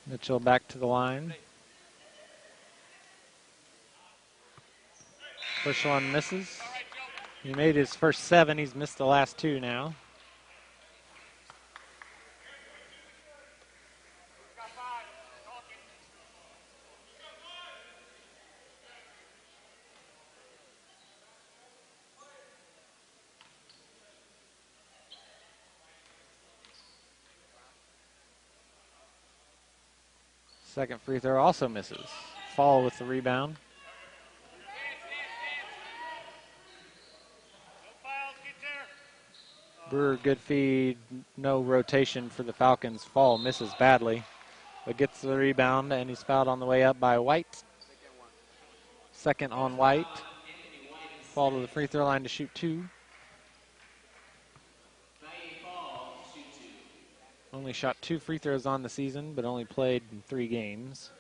Mitchell back to the line. First one misses. He made his first 7. He's missed the last 2 now. Second free throw also misses. Fall with the rebound. Brewer, good feed, no rotation for the Falcons. Fall misses badly, but gets the rebound, and he's fouled on the way up by White. Second on White. Fall to the free throw line to shoot 2. Only shot 2 free throws on the season, but only played in 3 games.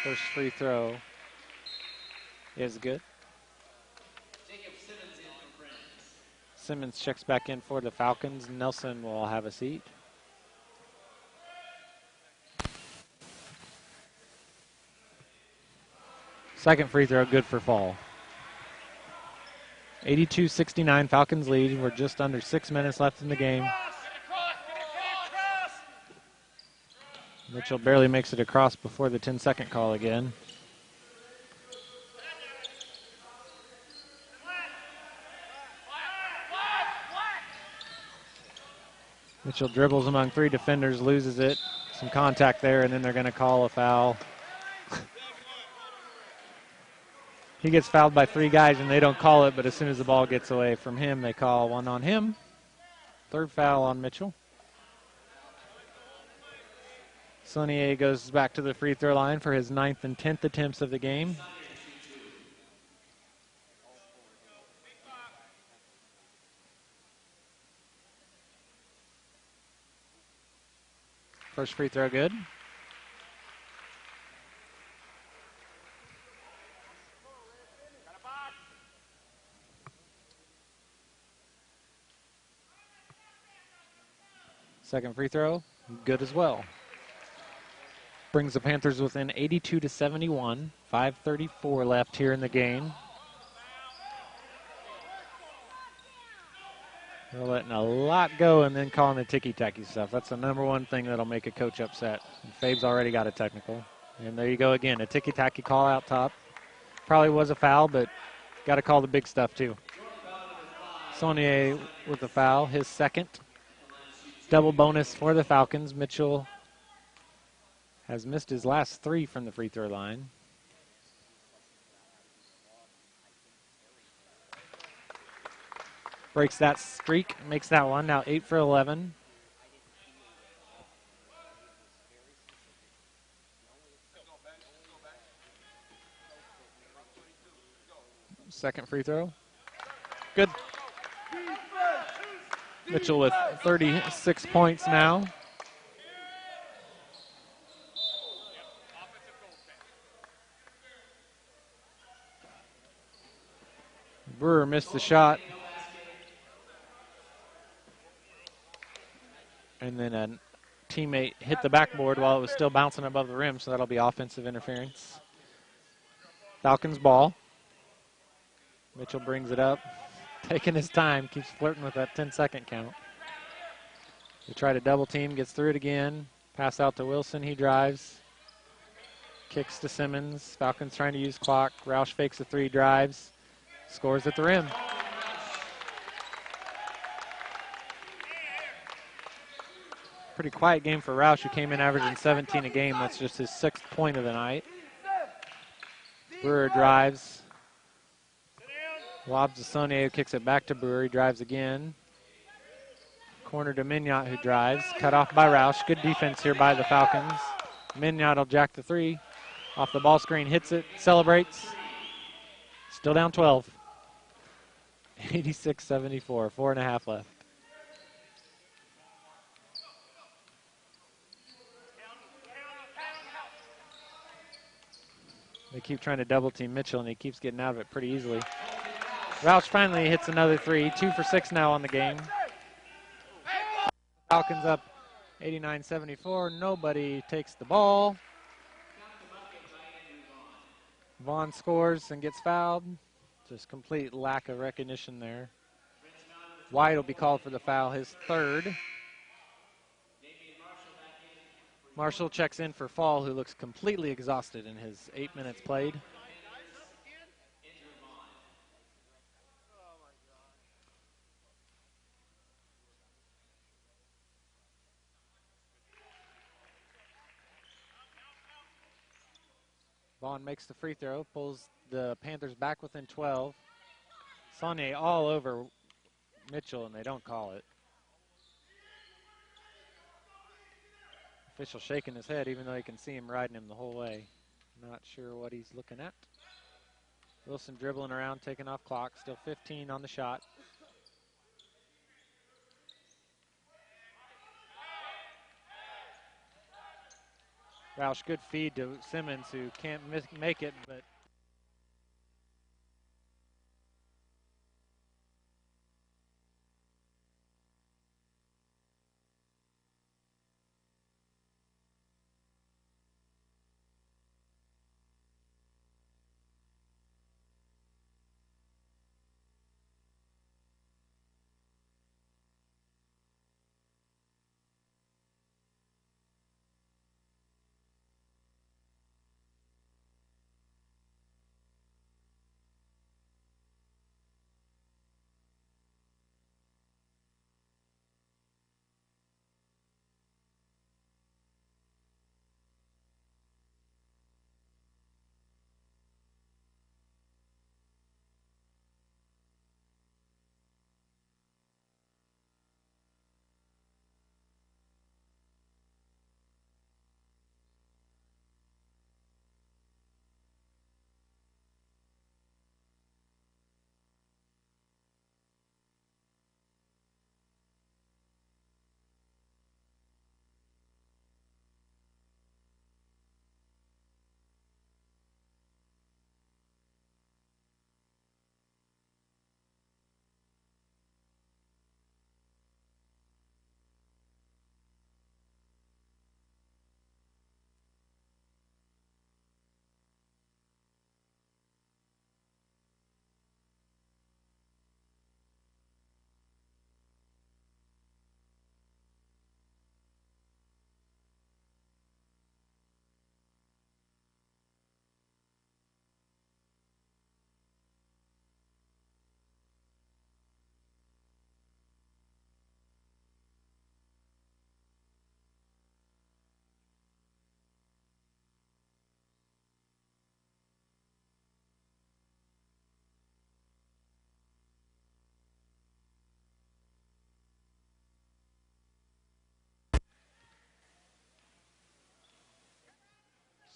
First free throw is good. Simmons checks back in for the Falcons. Nelson will have a seat. Second free throw, good for Fall. 82-69, Falcons lead. We're just under 6 minutes left in the game. Mitchell barely makes it across before the 10-second call again. Mitchell dribbles among 3 defenders, loses it. Some contact there, and then they're going to call a foul. He gets fouled by 3 guys, and they don't call it, but as soon as the ball gets away from him, they call one on him. Third foul on Mitchell. Saunier goes back to the free throw line for his 9th and 10th attempts of the game. First free throw good. Second free throw, good as well. Brings the Panthers within 82-71. 5:34 left here in the game. They're letting a lot go and then calling the ticky-tacky stuff. That's the number one thing that'll make a coach upset. And Fabe's already got a technical. And there you go again, a ticky-tacky call out top. Probably was a foul, but got to call the big stuff too. Saunier with a foul, his second. Double bonus for the Falcons. Mitchell has missed his last 3 from the free throw line. Breaks that streak, makes that one, now 8 for 11. Second free throw. Good. Mitchell with 36 points now. Brewer missed the shot. And then a teammate hit the backboard while it was still bouncing above the rim, so that'll be offensive interference. Falcons ball. Mitchell brings it up. Taking his time, keeps flirting with that 10-second count. They try to double team, gets through it again. Pass out to Wilson, he drives. Kicks to Simmons. Falcons trying to use clock. Roush fakes a three, drives, scores at the rim. Pretty quiet game for Roush, who came in averaging 17 a game. That's just his 6th point of the night. Brewer drives. Lobs to Saunier, who kicks it back to Brewer. He drives again. Corner to Mignot, who drives. Cut off by Roush. Good defense here by the Falcons. Mignot will jack the three. Off the ball screen, hits it, celebrates. Still down 12. 86-74, 4.5 left. They keep trying to double team Mitchell, and he keeps getting out of it pretty easily. Roush finally hits another three. 2 for 6 now on the game. Falcons up 89-74. Nobody takes the ball. Vaughn scores and gets fouled. Just complete lack of recognition there. White will be called for the foul, his 3rd. Marshall checks in for Fall, who looks completely exhausted in his 8 minutes played. Vaughn makes the free throw, pulls the Panthers back within 12. Saunier all over Mitchell, and they don't call it. Official shaking his head, even though you can see him riding him the whole way. Not sure what he's looking at. Wilson dribbling around, taking off clock. Still 15 on the shot. Roush, good feed to Simmons, who can't make it, but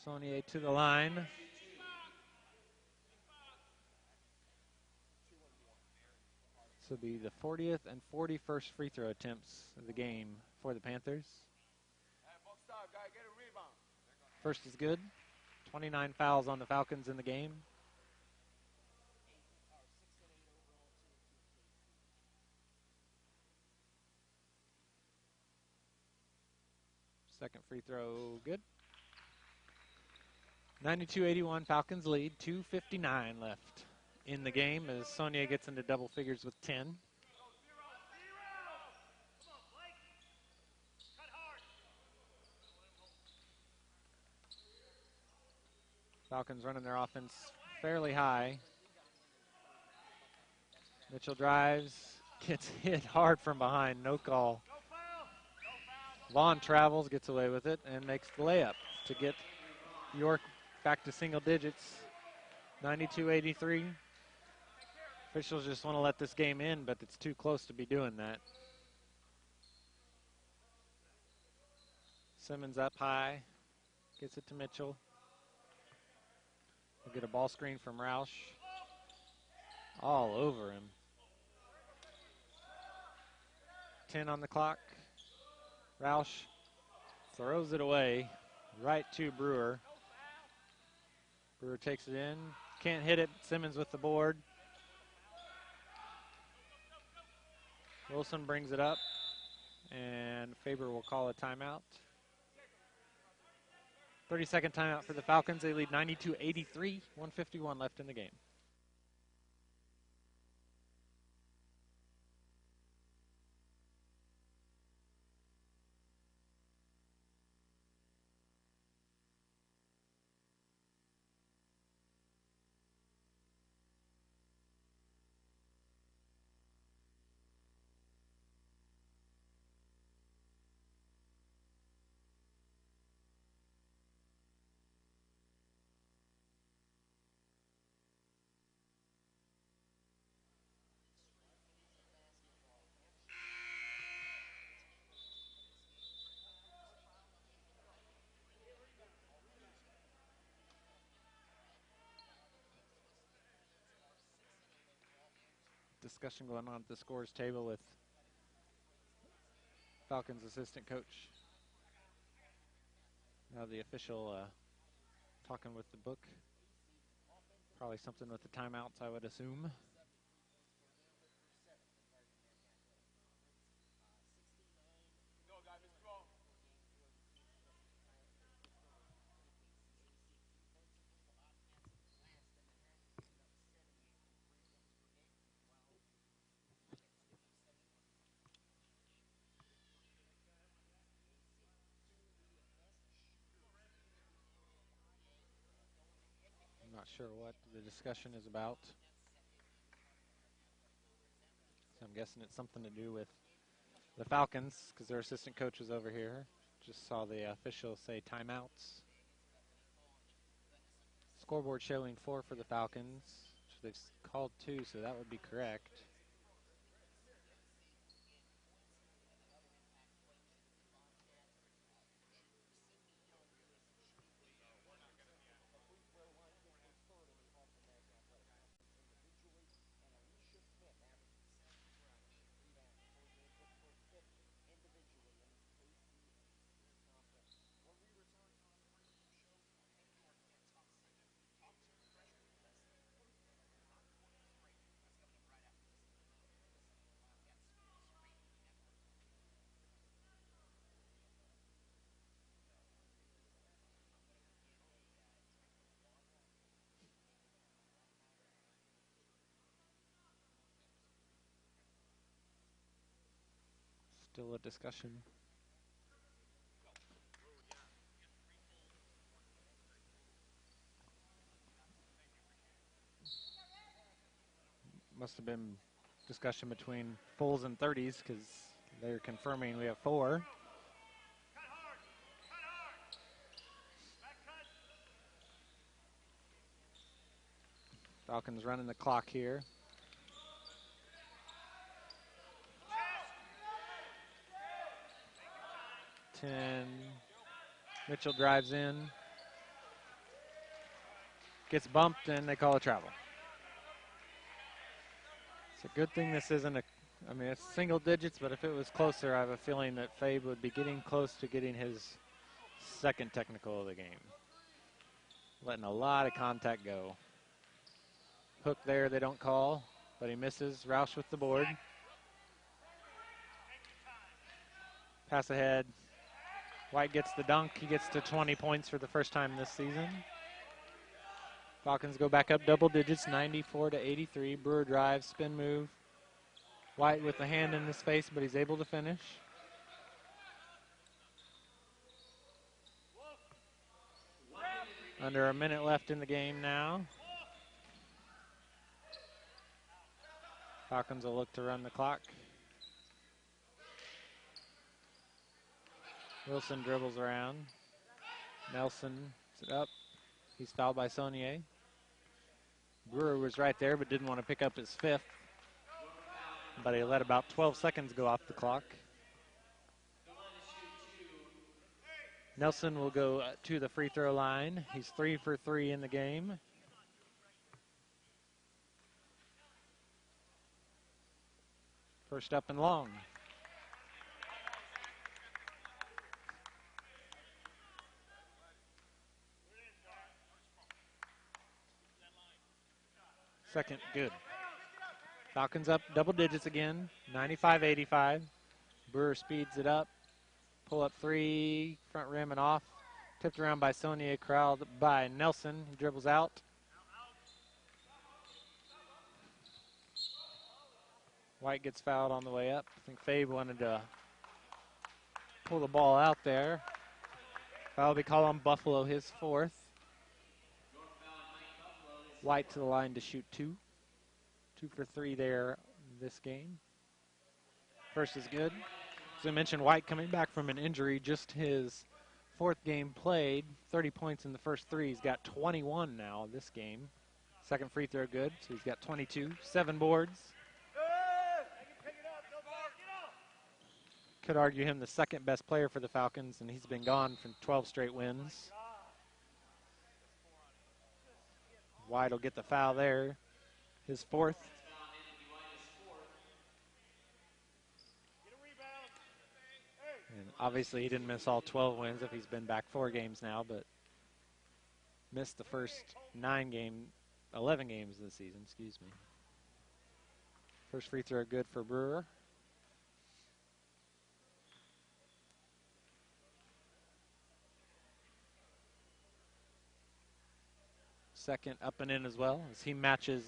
Saunier to the line. This will be the 40th and 41st free throw attempts of the game for the Panthers. First is good. 29 fouls on the Falcons in the game. Second free throw, good. 92-81, Falcons lead. 2:59 left in the game as Saunier gets into double figures with 10. Falcons running their offense fairly high. Mitchell drives, gets hit hard from behind, no call. Vaughn travels, gets away with it, and makes the layup to get York back to single digits, 92-83. Officials just want to let this game in, but it's too close to be doing that. Simmons up high, gets it to Mitchell. We'll get a ball screen from Roush. All over him. 10 on the clock. Roush throws it away right to Brewer. Brewer takes it in. Can't hit it. Simmons with the board. Wilson brings it up, and Faber will call a timeout. 30-second timeout for the Falcons. They lead 92-83, 1:51 left in the game. Discussion going on at the scores table with Falcons assistant coach. Now the official talking with the book. Probably something with the timeouts, I would assume. I'm not sure what the discussion is about. So I'm guessing it's something to do with the Falcons, because their assistant coach is over here. Just saw the official say timeouts. Scoreboard showing 4 for the Falcons. So they've called 2, so that would be correct. Still a discussion. Must have been discussion between Foles and 30s, because they're confirming we have 4. Falcons running the clock here. Mitchell drives in, gets bumped, and they call a travel. It's a good thing this isn't it's single digits, but if it was closer, I have a feeling that Fabe would be getting close to getting his second technical of the game. Letting a lot of contact go. Hook there, they don't call, but he misses. Roush with the board. Pass ahead. White gets the dunk. He gets to 20 points for the first time this season. Falcons go back up double digits, 94-83. Brewer drives, spin move. White with the hand in his face, but he's able to finish. Under a minute left in the game now. Falcons will look to run the clock. Wilson dribbles around. Nelson is up. He's fouled by Saunier. Brewer was right there but didn't want to pick up his fifth. But he let about 12 seconds go off the clock. Nelson will go to the free throw line. He's 3 for 3 in the game. First up and long. Second, good. Falcons up double digits again, 95-85. Brewer speeds it up. Pull up three, front rim and off. Tipped around by Saunier, corralled by Nelson. He dribbles out. White gets fouled on the way up. I think Fabe wanted to pull the ball out there. Foul will be called on Buffalo, his fourth. White to the line to shoot two. 2 for 3 there this game. First is good. As I mentioned, White coming back from an injury, just his fourth game played. 30 points in the first three. He's got 21 now this game. Second free throw good, so he's got 22. 7 boards. Could argue him the second best player for the Falcons, and he's been gone from 12 straight wins. White will get the foul there. His fourth. And obviously he didn't miss all 12 wins if he's been back 4 games now, but missed the first 11 games of the season, excuse me. First free throw good for Brewer. Second up and in as well as he matches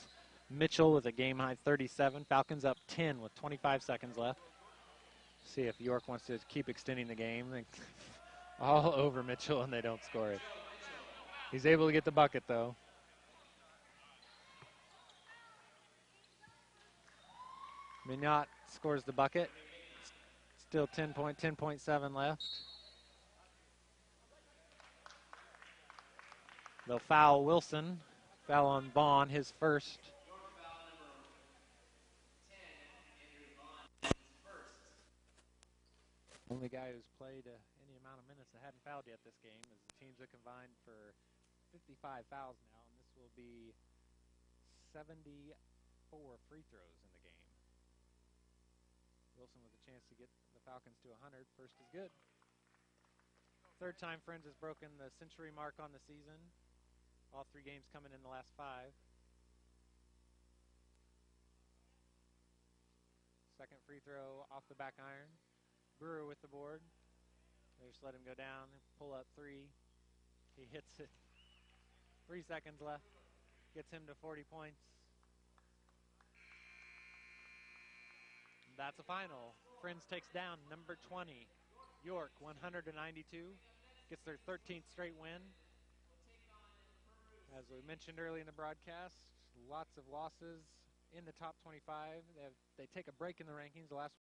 Mitchell with a game-high 37. Falcons up 10 with 25 seconds left. See if York wants to keep extending the game. All over Mitchell and they don't score it. He's able to get the bucket though. Mignot scores the bucket. Still 10.7 left. They'll foul Wilson. Foul on Vaughn, his first. Only guy who's played any amount of minutes that hadn't fouled yet this game, as the teams are combined for 55 fouls now, and this will be 74 free throws in the game. Wilson with a chance to get the Falcons to 100. First is good. Third time Friends has broken the century mark on the season. All 3 games coming in the last 5. Second free throw off the back iron. Brewer with the board. They just let him go down. Pull up 3. He hits it. 3 seconds left. Gets him to 40 points. That's a final. Friends takes down number 20. York 192. Gets their 13th straight win. As we mentioned early in the broadcast, lots of losses in the top 25. They take a break in the rankings. The last